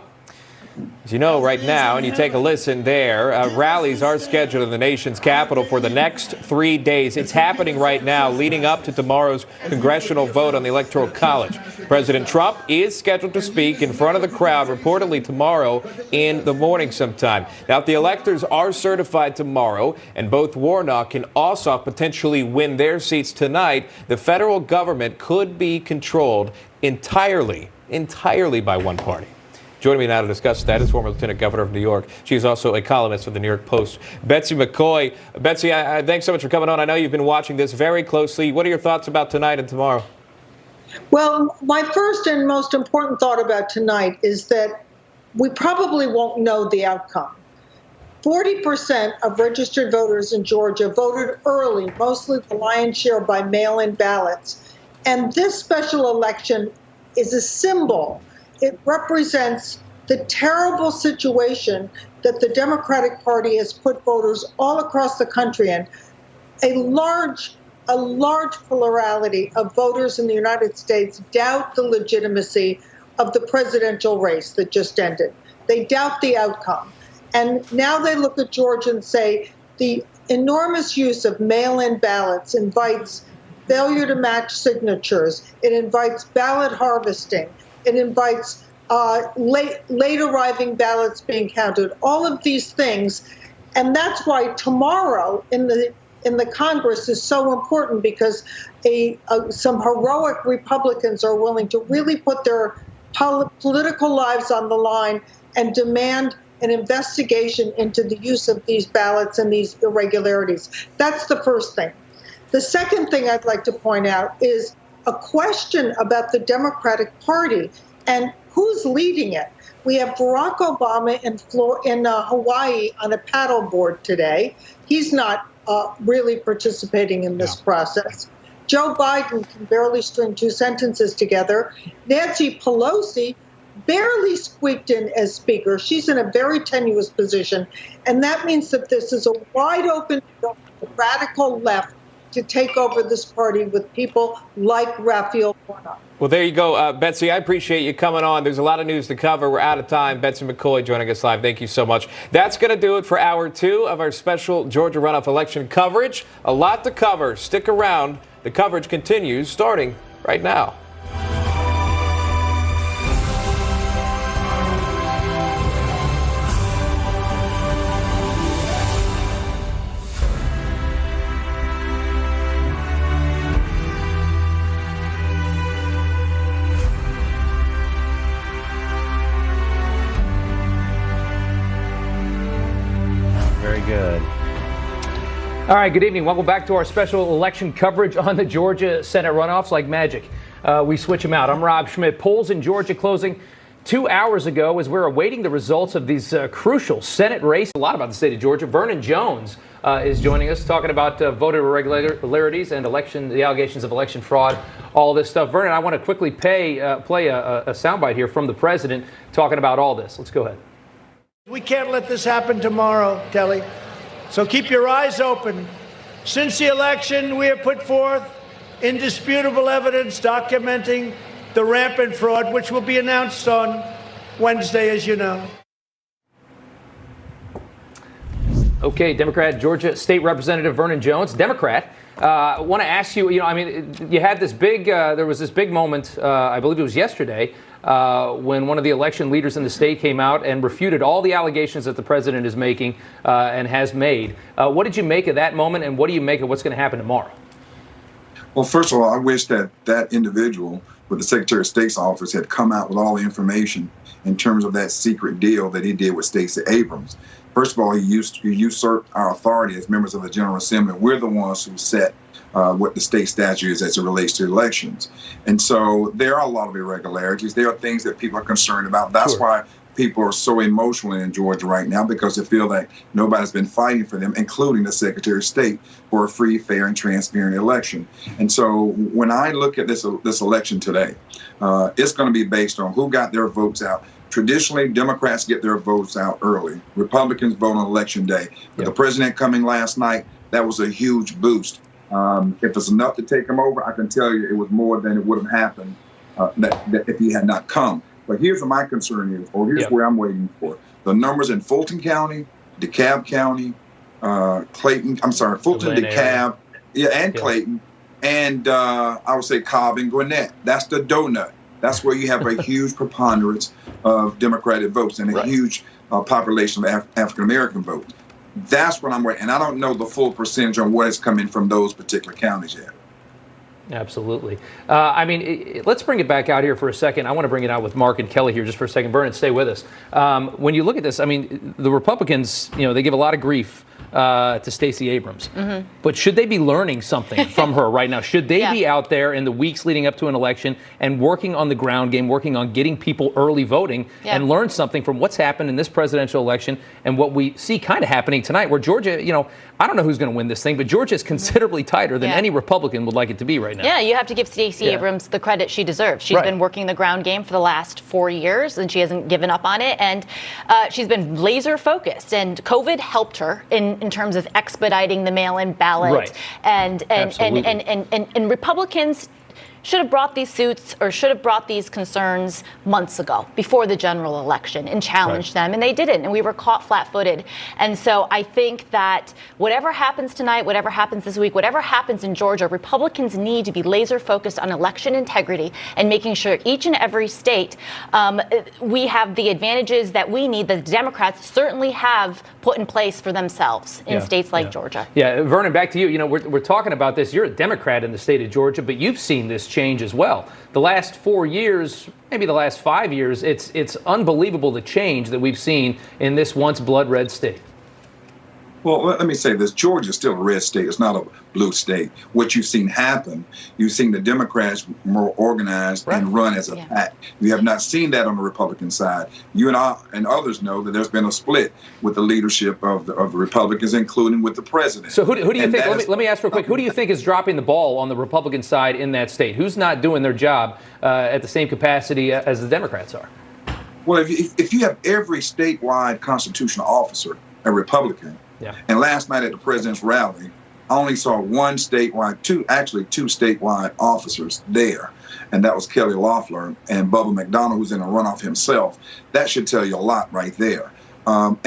As you know, right now, and you take a listen there, rallies are scheduled in the nation's capital for the next 3 days. It's happening right now, leading up to tomorrow's congressional vote on the Electoral College. President Trump is scheduled to speak in front of the crowd reportedly tomorrow in the morning sometime. Now, if the electors are certified tomorrow and both Warnock and Ossoff potentially win their seats tonight, the federal government could be controlled entirely by one party. Joining me now to discuss that is former Lieutenant Governor of New York. She's also a columnist for the New York Post, Betsy McCoy. Betsy, thanks so much for coming on. I know you've been watching this very closely. What are your thoughts about tonight and tomorrow? Well, my first and most important thought about tonight is that we probably won't know the outcome. 40% of registered voters in Georgia voted early, mostly the lion's share by mail-in ballots. And this special election is a symbol. It represents the terrible situation that the Democratic Party has put voters all across the country in. A large plurality of voters in the United States doubt the legitimacy of the presidential race that just ended. They doubt the outcome. And now they look at Georgia and say the enormous use of mail-in ballots invites failure to match signatures. It invites ballot harvesting. It invites late arriving ballots being counted, all of these things. And that's why tomorrow in the Congress is so important, because some heroic Republicans are willing to really put their political lives on the line and demand an investigation into the use of these ballots and these irregularities. That's the first thing. The second thing I'd like to point out is a question about the Democratic Party and who's leading it. We have Barack Obama in Hawaii on a paddleboard today. He's not really participating in this process. Joe Biden can barely string two sentences together. Nancy Pelosi barely squeaked in as speaker. She's in a very tenuous position. And that means that this is a wide open radical left to take over this party with people like Raphael Warnock. Well, there you go, Betsy. I appreciate you coming on. There's a lot of news to cover. We're out of time. Betsy McCoy joining us live. Thank you so much. That's going to do it for hour 2 of our special Georgia runoff election coverage. A lot to cover. Stick around. The coverage continues starting right now. Good. All right, good evening. Welcome back to our special election coverage on the Georgia Senate runoffs. Like magic, we switch them out. I'm Rob Schmidt. Polls in Georgia closing 2 hours ago as we're awaiting the results of these crucial Senate races. A lot about the state of Georgia. Vernon Jones is joining us, talking about voter irregularities and the allegations of election fraud, all this stuff. Vernon, I want to quickly play a soundbite here from the president talking about all this. Let's go ahead. We can't let this happen tomorrow, Kelly. So keep your eyes open. Since the election, we have put forth indisputable evidence documenting the rampant fraud, which will be announced on Wednesday, as you know. Okay, Democrat, Georgia State Representative Vernon Jones, Democrat. I want to ask you, you had this big, there was this big moment, I believe it was yesterday, when one of the election leaders in the state came out and refuted all the allegations that the president is making and has made. What did you make of that moment, and what do you make of what's going to happen tomorrow? Well, first of all, I wish that individual with the Secretary of State's office had come out with all the information in terms of that secret deal that he did with Stacey Abrams. First of all, he usurped our authority as members of the General Assembly. We're the ones who set what the state statute is as it relates to elections. And so there are a lot of irregularities. There are things that people are concerned about. That's why people are so emotional in Georgia right now, because they feel like nobody's been fighting for them, including the Secretary of State, for a free, fair, and transparent election. And so when I look at this election today, it's going to be based on who got their votes out. Traditionally, Democrats get their votes out early. Republicans vote on Election Day. But the president coming last night, that was a huge boost. If it's enough to take him over, I can tell you it was more than it would have happened that if he had not come. But here's what my concern is, or here's where I'm waiting for. The numbers in Fulton County, DeKalb County, Fulton, DeKalb, and Clayton, and I would say Cobb and Gwinnett. That's the donut. That's where you have a huge preponderance of Democratic votes and a huge population of African-American votes. That's what I'm waiting. And I don't know the full percentage on what is coming from those particular counties yet. Absolutely. Let's bring it back out here for a second. I want to bring it out with Mark and Kelly here just for a second. Vernon, stay with us. When you look at this, the Republicans, they give a lot of grief to Stacey Abrams. Mm-hmm. But should they be learning something from her right now? Should they be out there in the weeks leading up to an election and working on the ground game, working on getting people early voting and learn something from what's happened in this presidential election and what we see kind of happening tonight, where Georgia, I don't know who's going to win this thing, but Georgia is considerably tighter than any Republican would like it to be right now. Yeah, you have to give Stacey Abrams the credit she deserves. She's been working the ground game for the last 4 years, and she hasn't given up on it. And she's been laser focused. And COVID helped her in terms of expediting the mail-in ballot. And Republicans should have brought these suits or should have brought these concerns months ago, before the general election, and challenged them. And they didn't. And we were caught flat-footed. And so I think that whatever happens tonight, whatever happens this week, whatever happens in Georgia, Republicans need to be laser focused on election integrity and making sure each and every state we have the advantages that we need, that the Democrats certainly have put in place for themselves in states like Georgia. Yeah, Vernon, back to you. We're talking about this. You're a Democrat in the state of Georgia, but you've seen this change as well. The last 4 years, maybe the last 5 years, it's unbelievable the change that we've seen in this once blood red state. Well, let me say this. Georgia is still a red state. It's not a blue state. What you've seen happen, you've seen the Democrats more organized and run as a pack. You have not seen that on the Republican side. You and I and others know that there's been a split with the leadership of the Republicans, including with the president. So who do you think, let me ask real quick, who do you think is dropping the ball on the Republican side in that state? Who's not doing their job at the same capacity as the Democrats are? Well, if you have every statewide constitutional officer a Republican, and last night at the president's rally, I only saw two statewide officers there, and that was Kelly Loeffler and Bubba McDonald, who's in a runoff himself. That should tell you a lot right there. But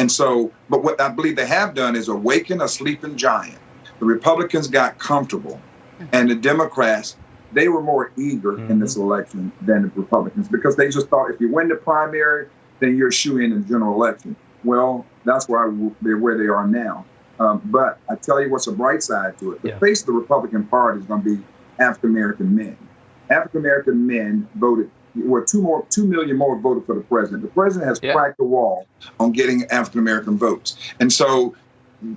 what I believe they have done is awaken a sleeping giant. The Republicans got comfortable, and the Democrats, they were more eager in this election than the Republicans, because they just thought if you win the primary, then you're shoo-in the general election. Well, that's why they're where they are now. But I tell you what's a bright side to it. The face of the Republican Party is going to be African-American men. African-American men voted, 2 million more voted for the president. The president has cracked the wall on getting African-American votes. And so,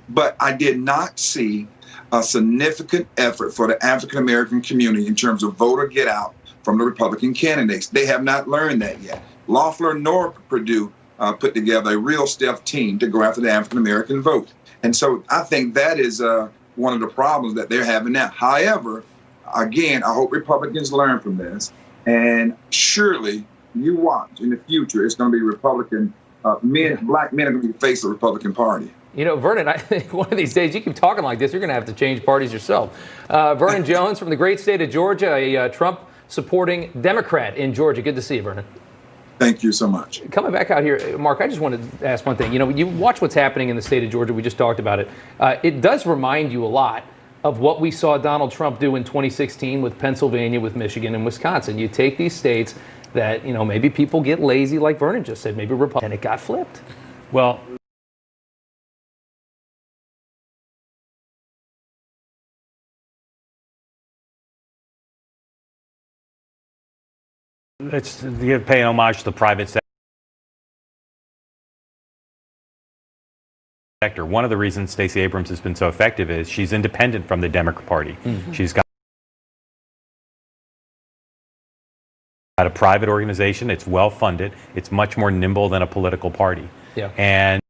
but I did not see a significant effort for the African-American community in terms of voter get out from the Republican candidates. They have not learned that yet. Loeffler nor Perdue put together a real stealth team to go after the African-American vote. And so I think that is one of the problems that they're having now. However, again, I hope Republicans learn from this. And surely you watch in the future, it's going to be Republican men, black men are going to be the face of the Republican Party. Vernon, I think one of these days you keep talking like this, you're going to have to change parties yourself. Vernon Jones from the great state of Georgia, a Trump-supporting Democrat in Georgia. Good to see you, Vernon. Thank you so much. Coming back out here, Mark, I just wanted to ask one thing. You know, you watch what's happening in the state of Georgia. We just talked about it. It does remind you a lot of what we saw Donald Trump do in 2016 with Pennsylvania, with Michigan, and Wisconsin. You take these states that, you know, maybe people get lazy, like Vernon just said, maybe Republican, and it got flipped. Well, you're paying homage to the private sector. One of the reasons Stacey Abrams has been so effective is she's independent from the Democrat Party. Mm-hmm. She's got a private organization. It's well funded. It's much more nimble than a political party. Yeah. And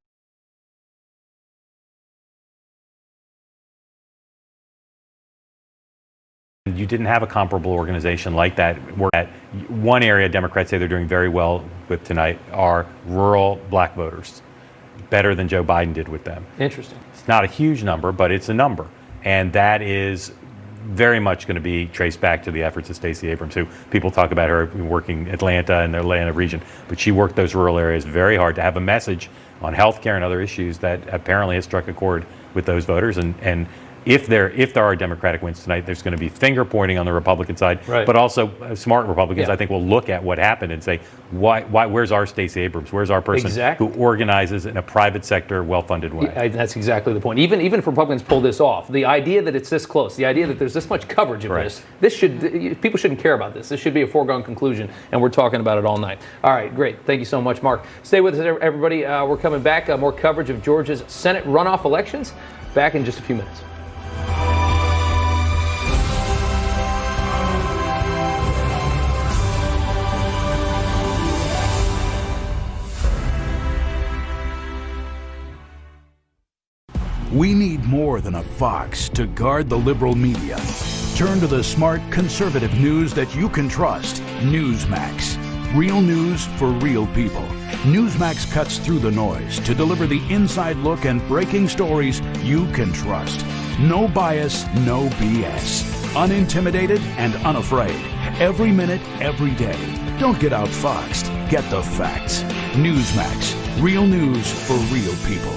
you didn't have a comparable organization like that. One area Democrats say they're doing very well with tonight are rural black voters. Better than Joe Biden did with them. Interesting. It's not a huge number, but it's a number. And that is very much going to be traced back to the efforts of Stacey Abrams, who people talk about her working Atlanta and the Atlanta region. But she worked those rural areas very hard to have a message on healthcare and other issues that apparently has struck a chord with those voters. And if there are Democratic wins tonight, there's going to be finger pointing on the Republican side, right. But also smart Republicans, I think, will look at what happened and say, why? Where's our Stacey Abrams? Where's our person who organizes in a private sector, well-funded way? Yeah, that's exactly the point. Even if Republicans pull this off, the idea that it's this close, the idea that there's this much coverage of people shouldn't care about this. This should be a foregone conclusion, and we're talking about it all night. All right, great. Thank you so much, Mark. Stay with us, everybody. We're coming back. More coverage of Georgia's Senate runoff elections. Back in just a few minutes. We need more than a Fox to guard the liberal media. Turn to the smart, conservative news that you can trust. NEWSMAX. Real news for real people. NEWSMAX cuts through the noise to deliver the inside look and breaking stories you can trust. No bias, no BS. Unintimidated and unafraid. Every minute, every day. Don't get outfoxed. Get the facts. NEWSMAX. Real news for real people.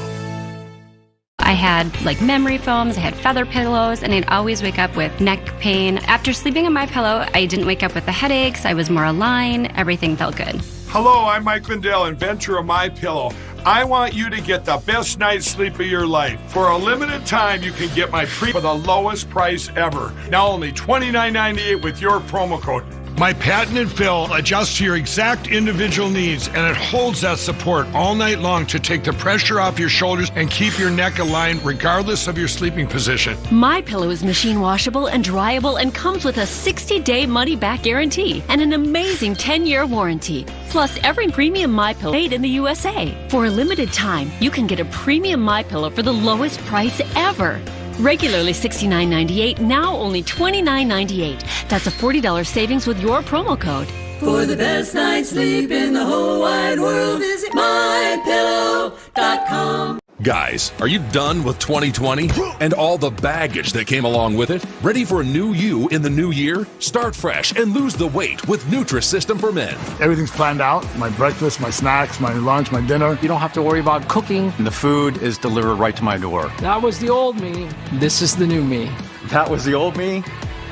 I had memory foams, I had feather pillows, and I'd always wake up with neck pain. After sleeping on my pillow, I didn't wake up with the headaches, I was more aligned, everything felt good. Hello, I'm Mike Lindell, inventor of MyPillow. I want you to get the best night's sleep of your life. For a limited time, you can get my for the lowest price ever. Now only $29.98 with your promo code. My patented fill adjusts to your exact individual needs, and it holds that support all night long to take the pressure off your shoulders and keep your neck aligned regardless of your sleeping position. MyPillow is machine washable and dryable and comes with a 60-day money-back guarantee and an amazing 10-year warranty. Plus, every premium MyPillow made in the USA. For a limited time, you can get a premium MyPillow for the lowest price ever. Regularly $69.98, now only $29.98. That's a $40 savings with your promo code. For the best night's sleep in the whole wide world, visit MyPillow.com. Guys, are you done with 2020 and all the baggage that came along with it? Ready for a new you in the new year? Start fresh and lose the weight with Nutrisystem for Men. Everything's planned out. My breakfast, my snacks, my lunch, my dinner. You don't have to worry about cooking. The food is delivered right to my door. That was the old me. This is the new me. That was the old me.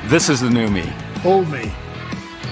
This is the new me. Old me.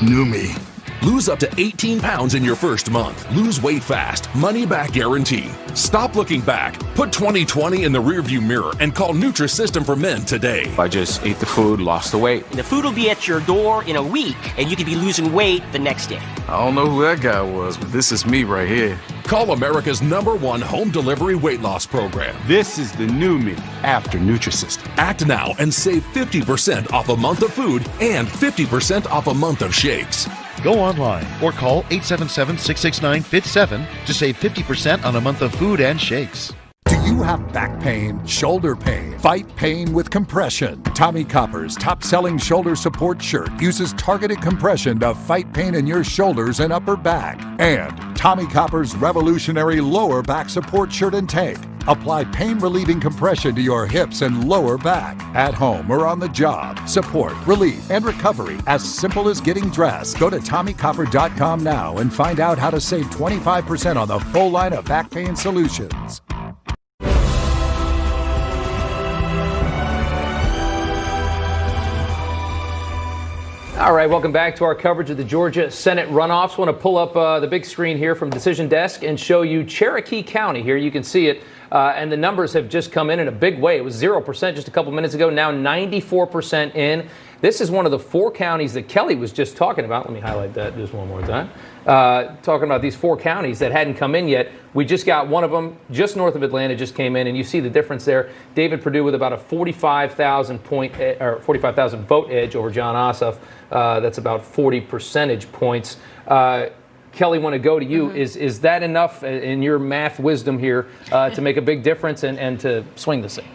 New me. Lose up to 18 pounds in your first month. Lose weight fast. Money back guarantee. Stop looking back. Put 2020 in the rearview mirror and call Nutrisystem for Men today. I just ate the food, lost the weight. The food will be at your door in a week, and you could be losing weight the next day. I don't know who that guy was, but this is me right here. Call America's #1 home delivery weight loss program. This is the new me after Nutrisystem. Act now and save 50% off a month of food and 50% off a month of shakes. Go online or call 877-669-57 to save 50% on a month of food and shakes. Do you have back pain, shoulder pain? Fight pain with compression. Tommy Copper's top-selling shoulder support shirt uses targeted compression to fight pain in your shoulders and upper back. And Tommy Copper's revolutionary lower back support shirt and tank Apply pain-relieving compression to your hips and lower back. At home or on the job. Support, relief, and recovery as simple as getting dressed. Go to TommyCopper.com now and find out how to save 25% on the full line of back pain solutions. All right, welcome back to our coverage of the Georgia Senate runoffs. Want to pull up the big screen here from Decision Desk and show you Cherokee County. Here you can see it, and the numbers have just come in a big way. It was 0% just a couple minutes ago, now 94% in. This is one of the 4 counties that Kelly was just talking about. Let me highlight that just one more time. Talking about these 4 counties that hadn't come in yet. We just got one of them just north of Atlanta just came in, and you see the difference there. David Perdue with about a 45,000 vote edge over John Ossoff. That's about 40 percentage points. Kelly, want to go to you. Is that enough in your math wisdom here to make a big difference and to swing this thing?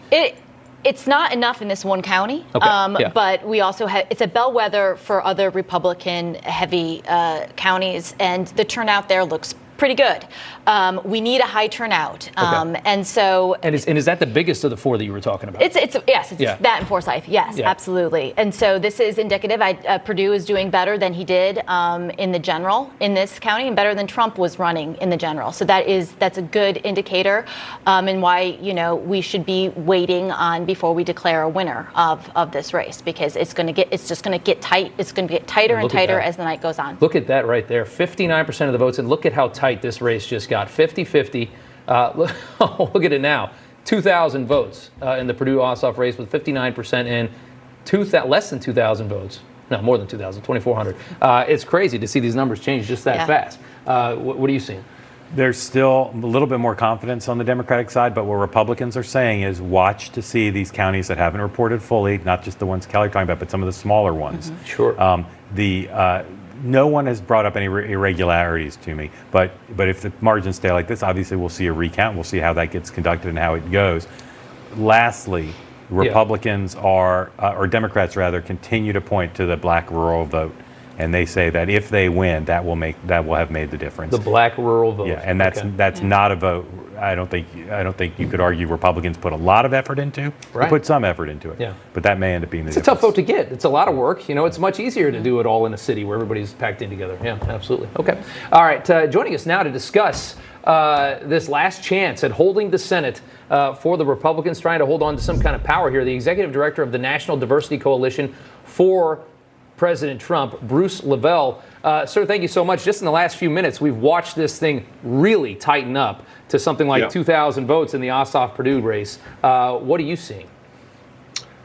It's not enough in this one county, but we also have, it's a bellwether for other Republican heavy counties, and the turnout there looks pretty good. We need a high turnout, and so. And is that the biggest of the 4 that you were talking about? It's that and Forsyth. Yes, absolutely. And so this is indicative. Perdue is doing better than he did in the general in this county, and better than Trump was running in the general. So that's a good indicator, and why we should be waiting on before we declare a winner of this race, because it's just going to get tight. It's going to get tighter and tighter as the night goes on. Look at that right there, 59% of the votes, and look at how tight this race just got, 50-50. Look at it now, 2,000 votes in the Perdue-Ossoff race with 59% in, less than 2,000 votes. No, more than 2,000, 2,400. It's crazy to see these numbers change just that fast. What are you seeing? There's still a little bit more confidence on the Democratic side, but what Republicans are saying is watch to see these counties that haven't reported fully, not just the ones Kelly talking about, but some of the smaller ones. Sure. No one has brought up any irregularities to me, but if the margins stay like this, obviously we'll see a recount. We'll see how that gets conducted and how it goes. Lastly, Republicans or Democrats rather, continue to point to the black rural vote, and they say that if they win, that will have made the difference. The black rural vote. Yeah, and that's not a vote. I don't think you could argue Republicans put a lot of effort into. Right. They put some effort into it. Yeah. But that may end up being the difference. It's a tough vote to get. It's a lot of work. It's much easier to do it all in a city where everybody's packed in together. Yeah, absolutely. Okay. All right. Joining us now to discuss this last chance at holding the Senate for the Republicans, trying to hold on to some kind of power here, the executive director of the National Diversity Coalition for President Trump, Bruce Lavelle. Sir, thank you so much. Just in the last few minutes, we've watched this thing really tighten up to something like 2,000 votes in the Ossoff-Perdue race. What are you seeing?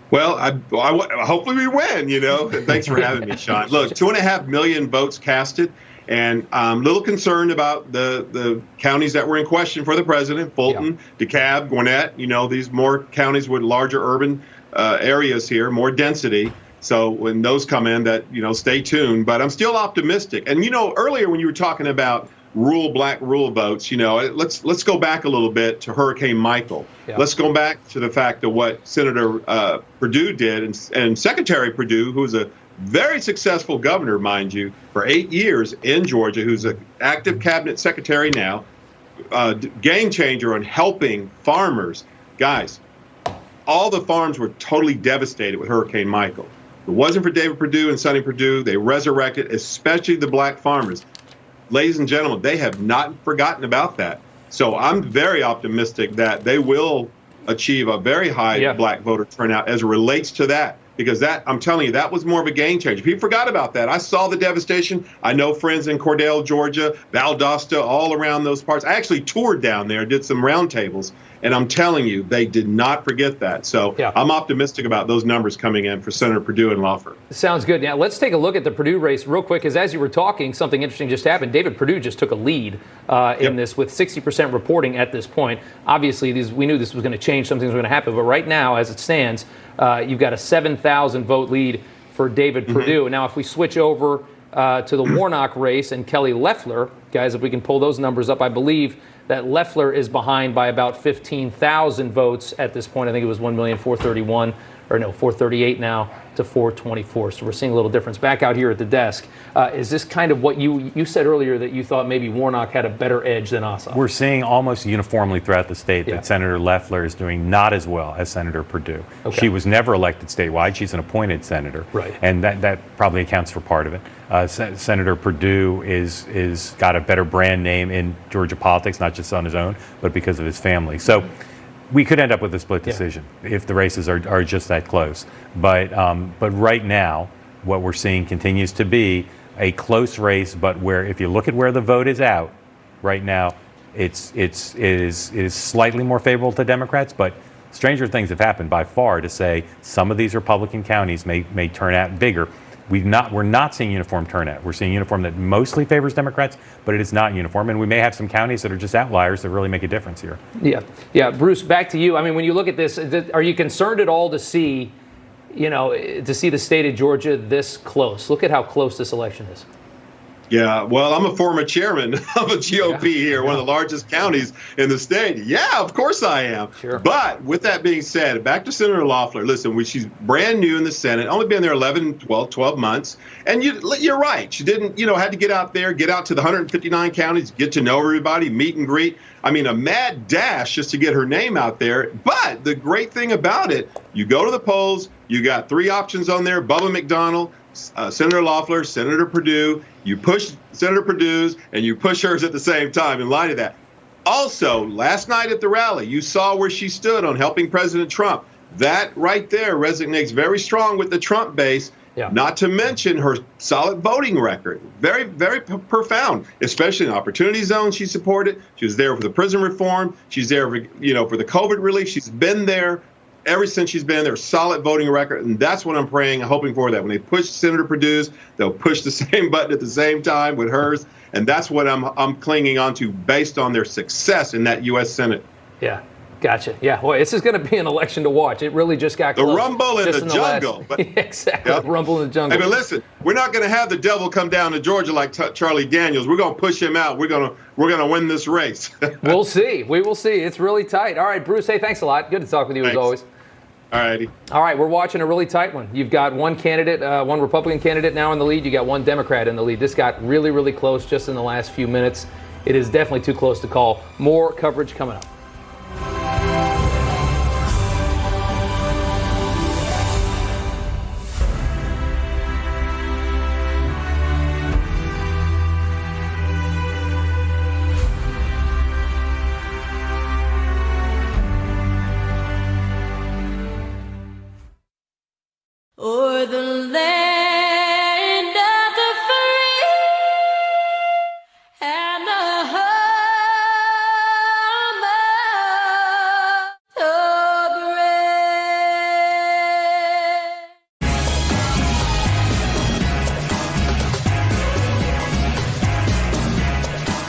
Well, hopefully we win, Thanks for having me, Sean. Look, 2.5 million votes casted, and I'm a little concerned about the counties that were in question for the president, Fulton, DeKalb, Gwinnett, these more counties with larger urban areas here, more density. So when those come in, stay tuned. But I'm still optimistic. And, earlier when you were talking about black rural votes, let's go back a little bit to Hurricane Michael. Yeah. Let's go back to the fact of what Senator Perdue did, and Secretary Perdue, who's a very successful governor, mind you, for 8 years in Georgia, who's an active cabinet secretary now, game changer on helping farmers. Guys, all the farms were totally devastated with Hurricane Michael. If it wasn't for David Perdue and Sonny Perdue, they resurrected, especially the black farmers. Ladies and gentlemen, they have not forgotten about that. So I'm very optimistic that they will achieve a very high black voter turnout as it relates to that. Because I'm telling you, that was more of a game changer. People forgot about that. I saw the devastation. I know friends in Cordell, Georgia, Valdosta, all around those parts. I actually toured down there, did some roundtables, and I'm telling you, they did not forget that. So I'm optimistic about those numbers coming in for Senator Perdue and Lawford. Sounds good. Now, let's take a look at the Perdue race real quick, because as you were talking, something interesting just happened. David Perdue just took a lead in this with 60% reporting at this point. Obviously, we knew this was going to change. Something was going to happen. But right now, as it stands, you've got a 7,000 vote lead for David Perdue. Now, if we switch over to the Warnock race and Kelly Loeffler, guys, if we can pull those numbers up, I believe that Loeffler is behind by about 15,000 votes at this point. I think it was 1,431,000, or no, 438 now to 424. So we're seeing a little difference. Back out here at the desk, is this kind of what you said earlier that you thought maybe Warnock had a better edge than Ossoff? We're seeing almost uniformly throughout the state Yeah. that Senator Loeffler is doing not as well as Senator Perdue. Okay. She was never elected statewide. She's an appointed senator. Right. And that probably accounts for part of it. Senator Perdue is got a better brand name in Georgia politics, not just on his own, but because of his family. So we could end up with a split decision if the races are just that close. But right now, what we're seeing continues to be a close race, but where if you look at where the vote is out right now, it is slightly more favorable to Democrats, but stranger things have happened by far to say some of these Republican counties may turn out bigger. We're not seeing uniform turnout. We're seeing uniform that mostly favors Democrats, but it is not uniform. And we may have some counties that are just outliers that really make a difference here. Yeah. Bruce, back to you. I mean, when you look at this, are you concerned at all to see the state of Georgia this close? Look at how close this election is. Yeah, well, I'm a former chairman of a GOP here, one of the largest counties in the state. Yeah, of course I am. Sure. But with that being said, back to Senator Loeffler. Listen, she's brand new in the Senate, only been there 12 months. And you're right. She didn't, had to get out there, get out to the 159 counties, get to know everybody, meet and greet. I mean, a mad dash just to get her name out there. But the great thing about it, you go to the polls, you got 3 options on there, Bubba McDonnell, Senator Loeffler, Senator Perdue. You push Senator Perdue's and you push hers at the same time in light of that. Also, last night at the rally, you saw where she stood on helping President Trump. That right there resonates very strong with the Trump base, not to mention her solid voting record. Very, very profound, especially in Opportunity Zone she supported. She was there for the prison reform. She's there for, for the COVID relief. She's been there ever since she's been there, solid voting record, and that's what I'm praying and hoping for, that when they push Senator Perdue's, they'll push the same button at the same time with hers, and that's what I'm clinging on to based on their success in that U.S. Senate. Yeah, gotcha. Yeah, boy, this is going to be an election to watch. It really just got close. The rumble in the jungle. Exactly, rumble in the jungle. Hey, but listen, we're not going to have the devil come down to Georgia like Charlie Daniels. We're going to push him out. We're going to win this race. We'll see. We will see. It's really tight. All right, Bruce, hey, thanks a lot. Good to talk with you as always. All righty. All right, we're watching a really tight one. You've got one candidate, one Republican candidate now in the lead. You got one Democrat in the lead. This got really, really close just in the last few minutes. It is definitely too close to call. More coverage coming up. O'er the land of the free and the home of the brave.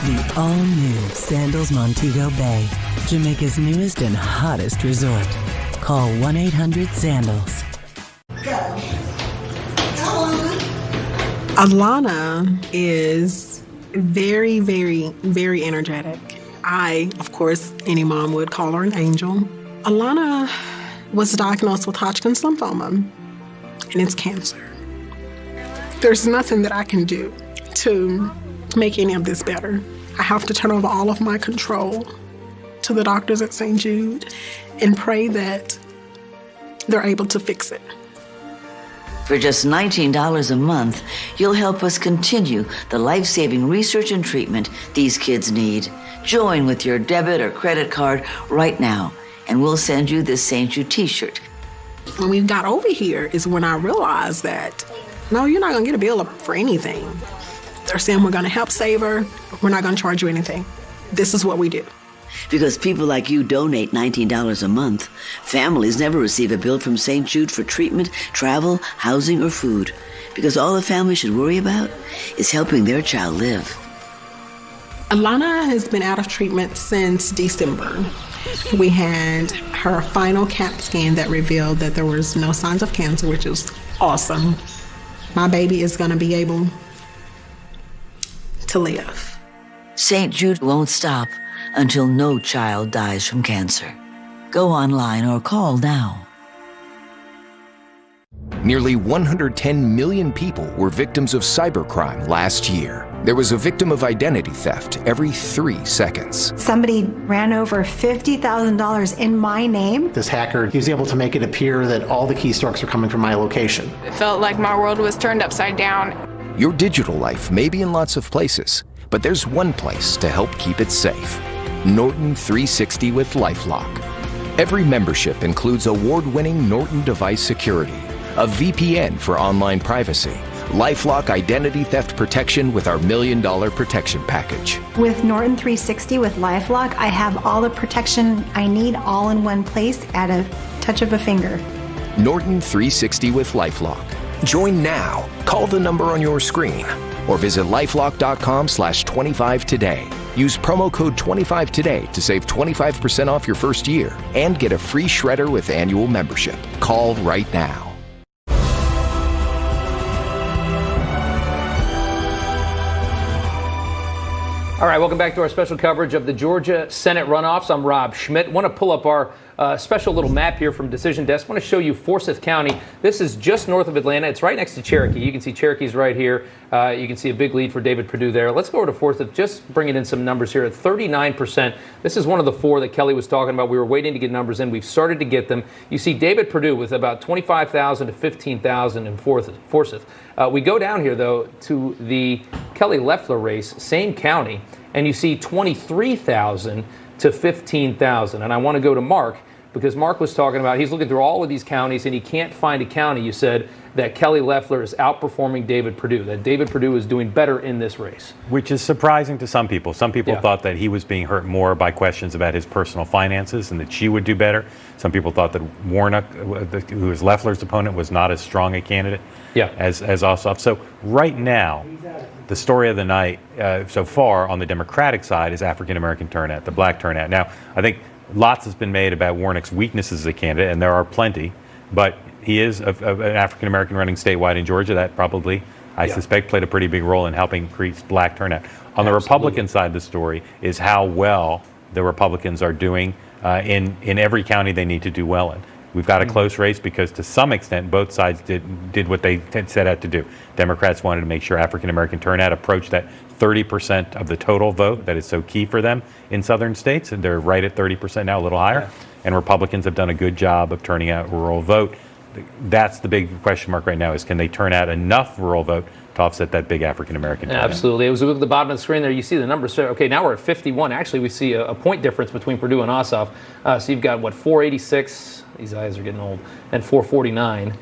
The all-new Sandals Montego Bay, Jamaica's newest and hottest resort. Call 1-800-SANDALS. Alana is very, very, very energetic. Of course, any mom would call her an angel. Alana was diagnosed with Hodgkin's lymphoma, and it's cancer. There's nothing that I can do to make any of this better. I have to turn over all of my control to the doctors at St. Jude and pray that they're able to fix it. For just $19 a month, you'll help us continue the life-saving research and treatment these kids need. Join with your debit or credit card right now, and we'll send you this St. Jude t-shirt. When we got over here is when I realized that, no, you're not gonna get a bill for anything. They're saying we're gonna help save her, we're not gonna charge you anything. This is what we do. Because people like you donate $19 a month, families never receive a bill from St. Jude for treatment, travel, housing, or food. Because all the family should worry about is helping their child live. Alana has been out of treatment since December. We had her final CAT scan that revealed that there was no signs of cancer, which is awesome. My baby is going to be able to live. St. Jude won't stop until no child dies from cancer. Go online or call now. Nearly 110 million people were victims of cybercrime last year. There was a victim of identity theft every 3 seconds. Somebody ran over $50,000 in my name. This hacker, he was able to make it appear that all the keystrokes were coming from my location. It felt like my world was turned upside down. Your digital life may be in lots of places, but there's one place to help keep it safe. Norton 360 with LifeLock. Every membership includes award-winning Norton device security, a VPN for online privacy, LifeLock identity theft protection with our $1 Million Protection Package. With Norton 360 with LifeLock, I have all the protection I need all in one place at a touch of a finger. Norton 360 with LifeLock. Join now. Call the number on your screen or visit lifelock.com/25 today. Use promo code 25 today to save 25% off your first year and get a free shredder with annual membership. Call right now. All right, welcome back to our special coverage of the Georgia Senate runoffs. I'm Rob Schmidt. Want to pull up our special little map here from Decision Desk. Want to show you Forsyth County. This is just north of Atlanta. It's right next to Cherokee. You can see Cherokee's right here. You can see a big lead for David Perdue there. Let's go over to Forsyth. Just bringing in some numbers here at 39%. This is one of the 4 that Kelly was talking about. We were waiting to get numbers in. We've started to get them. You see David Perdue with about 25,000 to 15,000 in Forsyth. We go down here, though, to the Kelly Loeffler race, same county, and you see 23,000 to 15,000. And I want to go to Mark, because Mark was talking about, he's looking through all of these counties, and he can't find a county, you said, that Kelly Loeffler is outperforming David Perdue, that David Perdue is doing better in this race. Which is surprising to some people. Some people thought that he was being hurt more by questions about his personal finances and that she would do better. Some people thought that Warnock, who was Loeffler's opponent, was not as strong a candidate as Ossoff. So right now, the story of the night so far on the Democratic side is African-American turnout, the black turnout. Now, I think lots has been made about Warnock's weaknesses as a candidate, and there are plenty, but he is an African-American running statewide in Georgia. That probably, I suspect, played a pretty big role in helping increase black turnout. On the Republican side of the story is how well the Republicans are doing in every county they need to do well in. We've got a close race because to some extent both sides did what they set out to do. Democrats wanted to make sure African-American turnout approached that 30% of the total vote that is so key for them in southern states, and they're right at 30% now, a little higher. And Republicans have done a good job of turning out rural vote. That's the big question mark right now, is can they turn out enough rural vote to offset that big African-American turnout? Absolutely. It was at the bottom of the screen there. You see the numbers. Okay, now we're at 51. Actually, we see a point difference between Perdue and Ossoff. So you've got, 486. These eyes are getting old. And 449.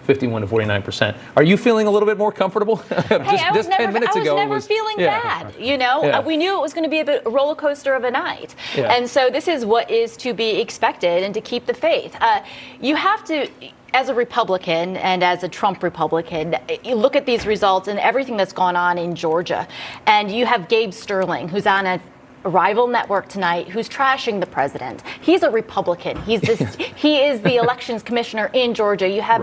51 to 49%. Are you feeling a little bit more comfortable? I was never feeling Yeah. bad. You know, we knew it was going to be a roller coaster of a night. Yeah. And so this is what is to be expected, and to keep the faith. You have to, as a Republican and as a Trump Republican, you look at these results and everything that's gone on in Georgia. And you have Gabe Sterling, who's on a rival network tonight, who's trashing the president. He's a Republican. He is the elections commissioner in Georgia. You have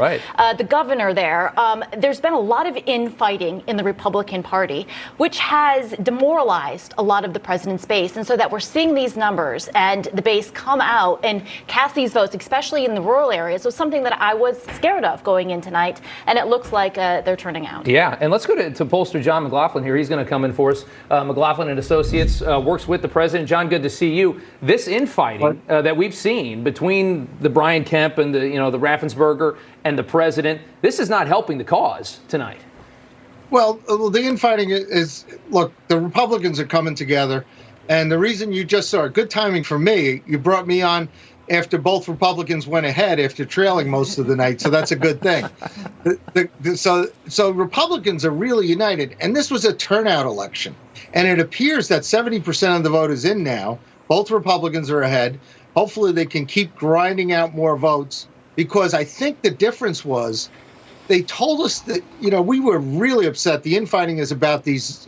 the governor there. There's been a lot of infighting in the Republican Party, which has demoralized a lot of the president's base. And so that we're seeing these numbers and the base come out and cast these votes, especially in the rural areas, was something that I was scared of going in tonight. And it looks like they're turning out. Yeah, and let's go to pollster John McLaughlin here. He's going to come in for us. McLaughlin and Associates works with the president. John, good to see you. This infighting that we've seen between the Brian Kemp and the Raffensperger and the president, this is not helping the cause tonight. Well, the infighting is, look, the Republicans are coming together, and the reason you just saw good timing for me, you brought me on after both Republicans went ahead after trailing most of the night, so that's a good thing. So Republicans are really united, and this was a turnout election. And it appears that 70% of the vote is in now. Both Republicans are ahead. Hopefully they can keep grinding out more votes, because I think the difference was they told us that, we were really upset. The infighting is about these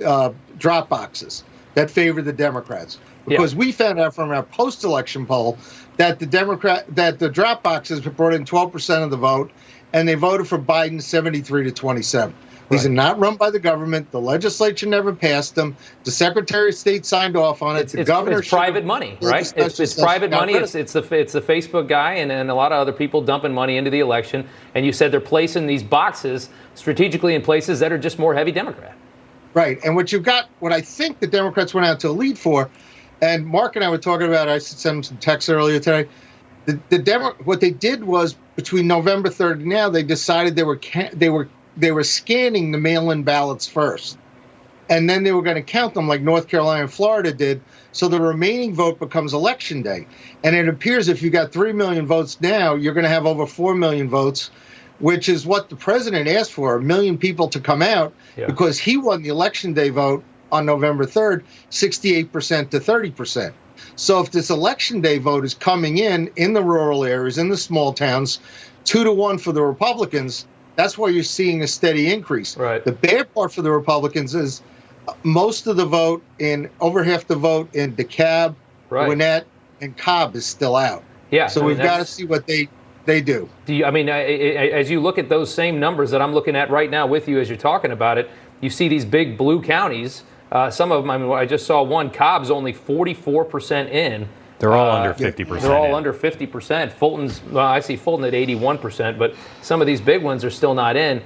drop boxes that favor the Democrats. Because we found out from our post-election poll that the drop boxes brought in 12% of the vote, and they voted for Biden 73-27. These are not run by the government. The legislature never passed them. The Secretary of State signed off on it. The governor. It's private money, right? It's private money. It's the Facebook guy and a lot of other people dumping money into the election. And you said they're placing these boxes strategically in places that are just more heavy Democrat. Right. And what I think the Democrats went out to a lead for, and Mark and I were talking about, I sent him some texts earlier today. What they did was between November 3rd and now, they decided they were scanning the mail-in ballots first, and then they were going to count them like North Carolina and Florida did, so the remaining vote becomes election day. And it appears if you got 3 million votes now, you're going to have over 4 million votes, which is what the president asked for, 1 million people to come out, because he won the election day vote on November 3rd, 68% to 30%. So if this election day vote is coming in the rural areas, in the small towns, 2-1 for the Republicans, that's why you're seeing a steady increase. Right. The bad part for the Republicans is most of the vote over half the vote in DeKalb, Gwinnett, and Cobb is still out. Yeah. So we've got to see what they do. As you look at those same numbers that I'm looking at right now with you as you're talking about it, you see these big blue counties. Some of them, I just saw one, Cobb's only 44% in. They're all under 50%. They're all under 50%. Fulton's, I see Fulton at 81%, but some of these big ones are still not in.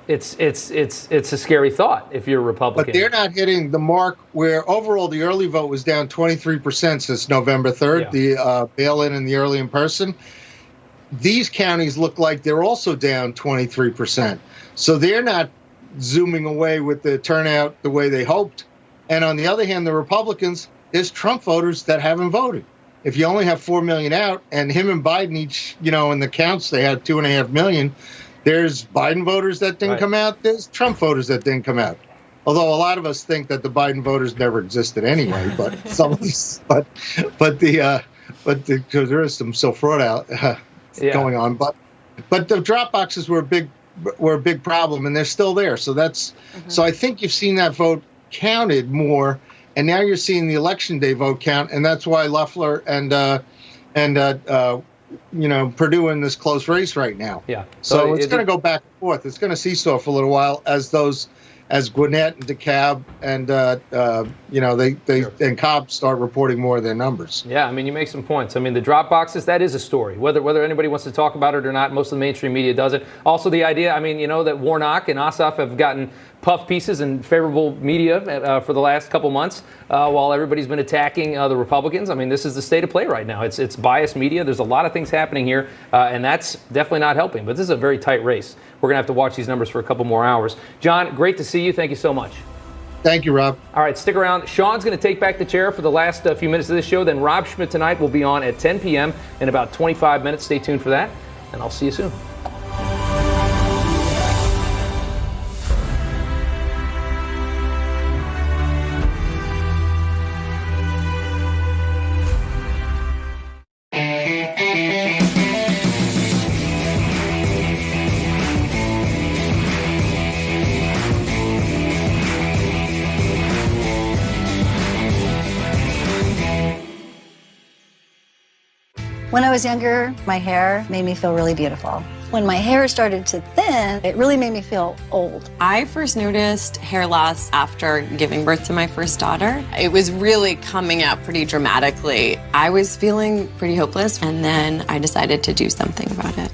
It's a scary thought if you're a Republican. But they're not hitting the mark where overall the early vote was down 23% since November 3rd, the bail-in and the early in-person. These counties look like they're also down 23%. So they're not zooming away with the turnout the way they hoped. And on the other hand, the Republicans, there's Trump voters that haven't voted. If you only have 4 million out, and him and Biden each, in the counts, they had 2.5 million. There's Biden voters that didn't come out. There's Trump voters that didn't come out. Although a lot of us think that the Biden voters never existed anyway, but some of these, because there is some fraud out going on. But the drop boxes were a big problem, and they're still there. So so I think you've seen that vote counted more. And now you're seeing the election day vote count, and that's why Loeffler and Perdue in this close race right now. Yeah. So it's going to go back and forth. It's going to seesaw for a little while as Gwinnett and DeKalb and and Cobb start reporting more of their numbers. Yeah, you make some points. The drop boxes, that is a story. Whether anybody wants to talk about it or not, most of the mainstream media doesn't. Also, the idea, that Warnock and Ossoff have gotten puff pieces in favorable media for the last couple months while everybody's been attacking the Republicans. This is the state of play right now. It's biased media. There's a lot of things happening here, and that's definitely not helping. But this is a very tight race. We're going to have to watch these numbers for a couple more hours. John, great to see you. Thank you so much. Thank you, Rob. All right, stick around. Sean's going to take back the chair for the last few minutes of this show. Then Rob Schmidt tonight will be on at 10 p.m. in about 25 minutes. Stay tuned for that, and I'll see you soon. When I was younger, my hair made me feel really beautiful. When my hair started to thin, it really made me feel old. I first noticed hair loss after giving birth to my first daughter. It was really coming out pretty dramatically. I was feeling pretty hopeless, and then I decided to do something about it.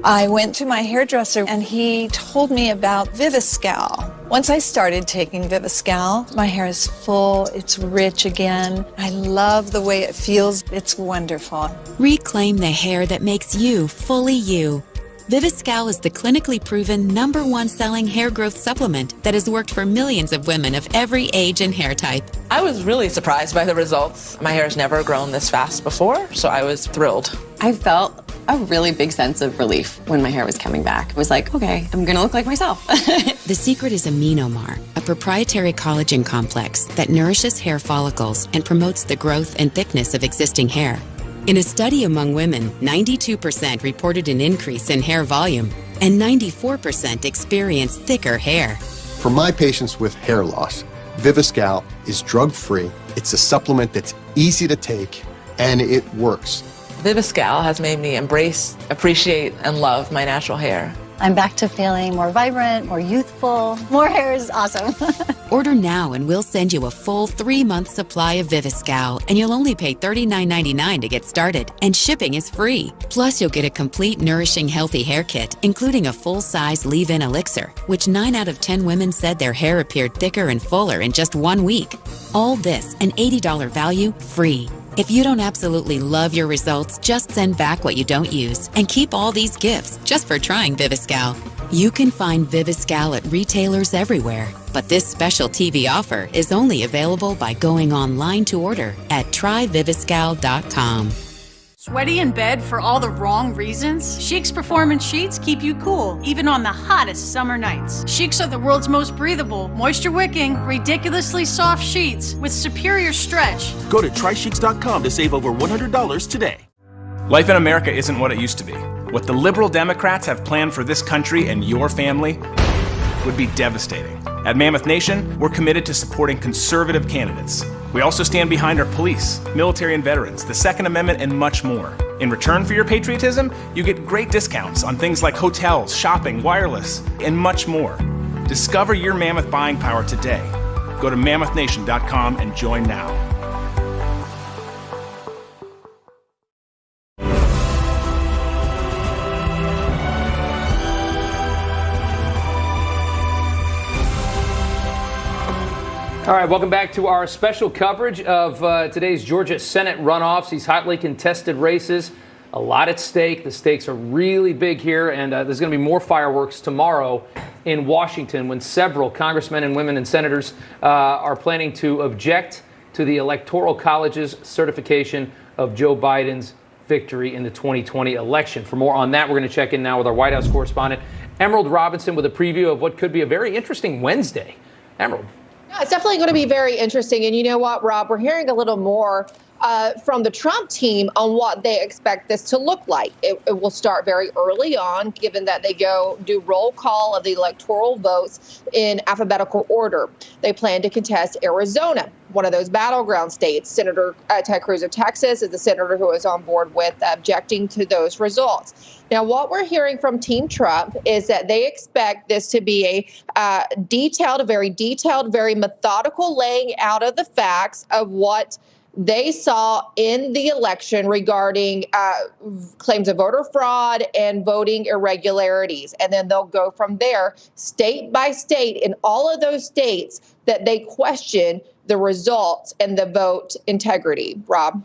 I went to my hairdresser and he told me about Viviscal. Once I started taking Viviscal, my hair is full, it's rich again. I love the way it feels. It's wonderful. Reclaim the hair that makes you fully you. Viviscal is the clinically proven #1 selling hair growth supplement that has worked for millions of women of every age and hair type. I was really surprised by the results. My hair has never grown this fast before, so I was thrilled. I felt a really big sense of relief when my hair was coming back. It was like, okay, I'm gonna look like myself. The secret is Aminomar, a proprietary collagen complex that nourishes hair follicles and promotes the growth and thickness of existing hair. In a study among women, 92% reported an increase in hair volume, and 94% experienced thicker hair. For my patients with hair loss, Viviscal is drug-free. It's a supplement that's easy to take, and it works. Viviscal has made me embrace, appreciate, and love my natural hair. I'm back to feeling more vibrant, more youthful. More hair is awesome. Order now and we'll send you a full 3-month supply of Viviscal, and you'll only pay $39.99 to get started, and shipping is free. Plus, you'll get a complete nourishing healthy hair kit, including a full-size leave-in elixir, which 9 out of 10 women said their hair appeared thicker and fuller in just 1 week. All this, an $80 value, free. If you don't absolutely love your results, just send back what you don't use and keep all these gifts just for trying Viviscal. You can find Viviscal at retailers everywhere, but this special TV offer is only available by going online to order at tryviviscal.com. Sweaty in bed for all the wrong reasons? Chic Performance Sheets keep you cool, even on the hottest summer nights. Chics are the world's most breathable, moisture-wicking, ridiculously soft sheets with superior stretch. Go to trycheeks.com to save over $100 today. Life in America isn't what it used to be. What the liberal Democrats have planned for this country and your family would be devastating. At Mammoth Nation, we're committed to supporting conservative candidates. We also stand behind our police, military and veterans, the Second Amendment, and much more. In return for your patriotism, you get great discounts on things like hotels, shopping, wireless, and much more. Discover your Mammoth buying power today. Go to mammothnation.com and join now. All right, welcome back to our special coverage of today's Georgia Senate runoffs, these hotly contested races. A lot at stake. The stakes are really big here, and there's going to be more fireworks tomorrow in Washington when several congressmen and women and senators are planning to object to the Electoral College's certification of Joe Biden's victory in the 2020 election. For more on that, we're going to check in now with our White House correspondent, Emerald Robinson, with a preview of what could be a very interesting Wednesday. Emerald. Yeah, it's definitely going to be very interesting. And you know what, Rob, we're hearing a little more from the Trump team on what they expect this to look like. It will start very early on, given that they do roll call of the electoral votes in alphabetical order. They plan to contest Arizona, one of those battleground states. Senator Ted Cruz of Texas is the senator who is on board with objecting to those results. Now, what we're hearing from Team Trump is that they expect this to be a very detailed, very methodical laying out of the facts of what they saw in the election regarding claims of voter fraud and voting irregularities. And then they'll go from there, state by state, in all of those states that they question the results and the vote integrity. Rob?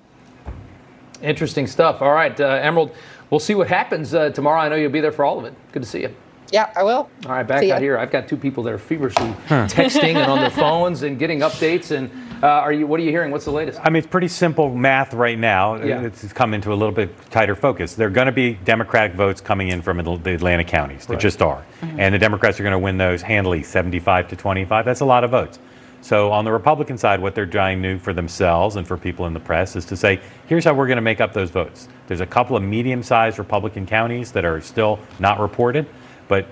Interesting stuff. All right, Emerald, we'll see what happens tomorrow. I know you'll be there for all of it. Good to see you. Yeah, I will. All right, back out here. I've got two people that are feverishly texting and on their phones and getting updates. And what are you hearing? What's the latest? I mean, it's pretty simple math right now. Yeah. It's come into a little bit tighter focus. There are going to be Democratic votes coming in from the Atlantic counties. There just are. Mm-hmm. And the Democrats are going to win those handily, 75 to 25. That's a lot of votes. So on the Republican side, what they're trying to do for themselves and for people in the press is to say, here's how we're going to make up those votes. There's a couple of medium-sized Republican counties that are still not reported. But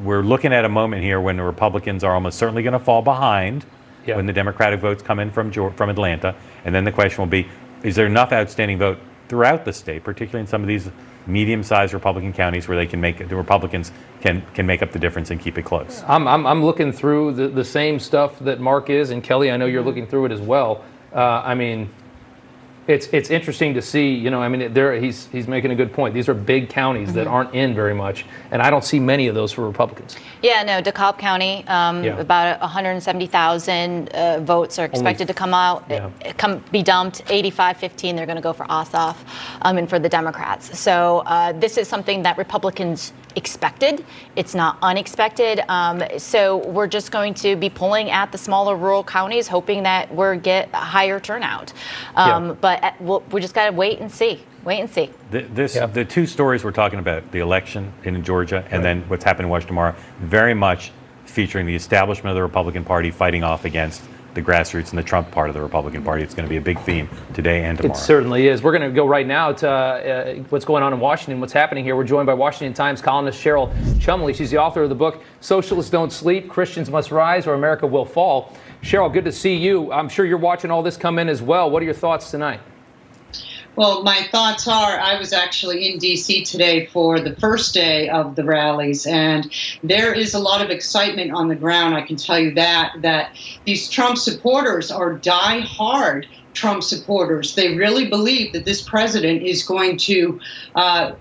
we're looking at a moment here when the Republicans are almost certainly going to fall behind when the Democratic votes come in from Atlanta. And then the question will be, is there enough outstanding vote throughout the state, particularly in some of these medium-sized Republican counties where the Republicans can make up the difference and keep it close? I'm looking through the same stuff that Mark is, and Kelly, I know you're looking through it as well. I mean, it's interesting to see, he's making a good point. These are big counties that aren't in very much, and I don't see many of those for Republicans. Yeah, no, DeKalb County, about 170,000 votes are expected to come out, be dumped. 85-15, they're going to go for Ossoff and for the Democrats. So this is something that Republicans expected. It's not unexpected. So we're just going to be pulling at the smaller rural counties, hoping that we'll get a higher turnout. But we just got to wait and see. The two stories we're talking about, the election in Georgia and then what's happening in Washington tomorrow, very much featuring the establishment of the Republican Party fighting off against the grassroots and the Trump part of the Republican Party. It's going to be a big theme today and tomorrow. It certainly is. We're going to go right now to what's going on in Washington, what's happening here. We're joined by Washington Times columnist Cheryl Chumley. She's the author of the book, Socialists Don't Sleep, Christians Must Rise or America Will Fall. Cheryl, good to see you. I'm sure you're watching all this come in as well. What are your thoughts tonight? Well, my thoughts are I was actually in D.C. today for the first day of the rallies, and there is a lot of excitement on the ground. I can tell you that these Trump supporters are die-hard Trump supporters. They really believe that this president is going to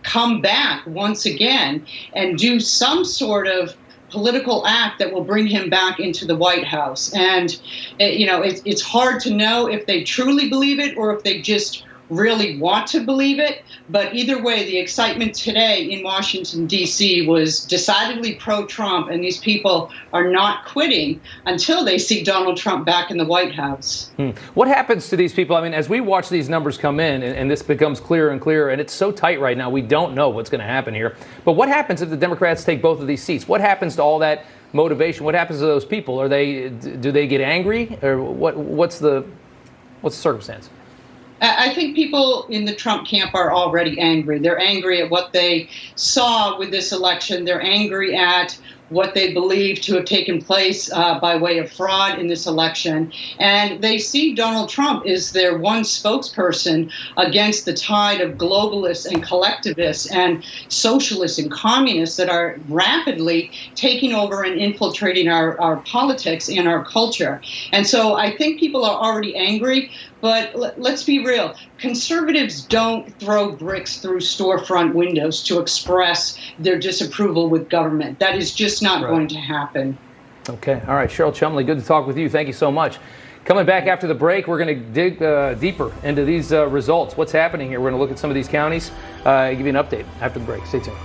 come back once again and do some sort of political act that will bring him back into the White House. And, it's hard to know if they truly believe it or if they just really want to believe it. But either way, the excitement today in Washington, D.C. was decidedly pro-Trump, and these people are not quitting until they see Donald Trump back in the White House. What happens to these people? I mean, as we watch these numbers come in, and this becomes clearer and clearer, and it's so tight right now, we don't know what's going to happen here. But what happens if the Democrats take both of these seats? What happens to all that motivation? What happens to those people? Do they get angry, or what's the circumstance? I think people in the Trump camp are already angry. They're angry at what they saw with this election. They're angry at what they believe to have taken place by way of fraud in this election. And they see Donald Trump as their one spokesperson against the tide of globalists and collectivists and socialists and communists that are rapidly taking over and infiltrating our politics and our culture. And so I think people are already angry. But let's be real. Conservatives don't throw bricks through storefront windows to express their disapproval with government. That is just not going to happen. Okay. All right. Cheryl Chumley, good to talk with you. Thank you so much. Coming back after the break, we're going to dig deeper into these results. What's happening here? We're going to look at some of these counties, give you an update after the break. Stay tuned.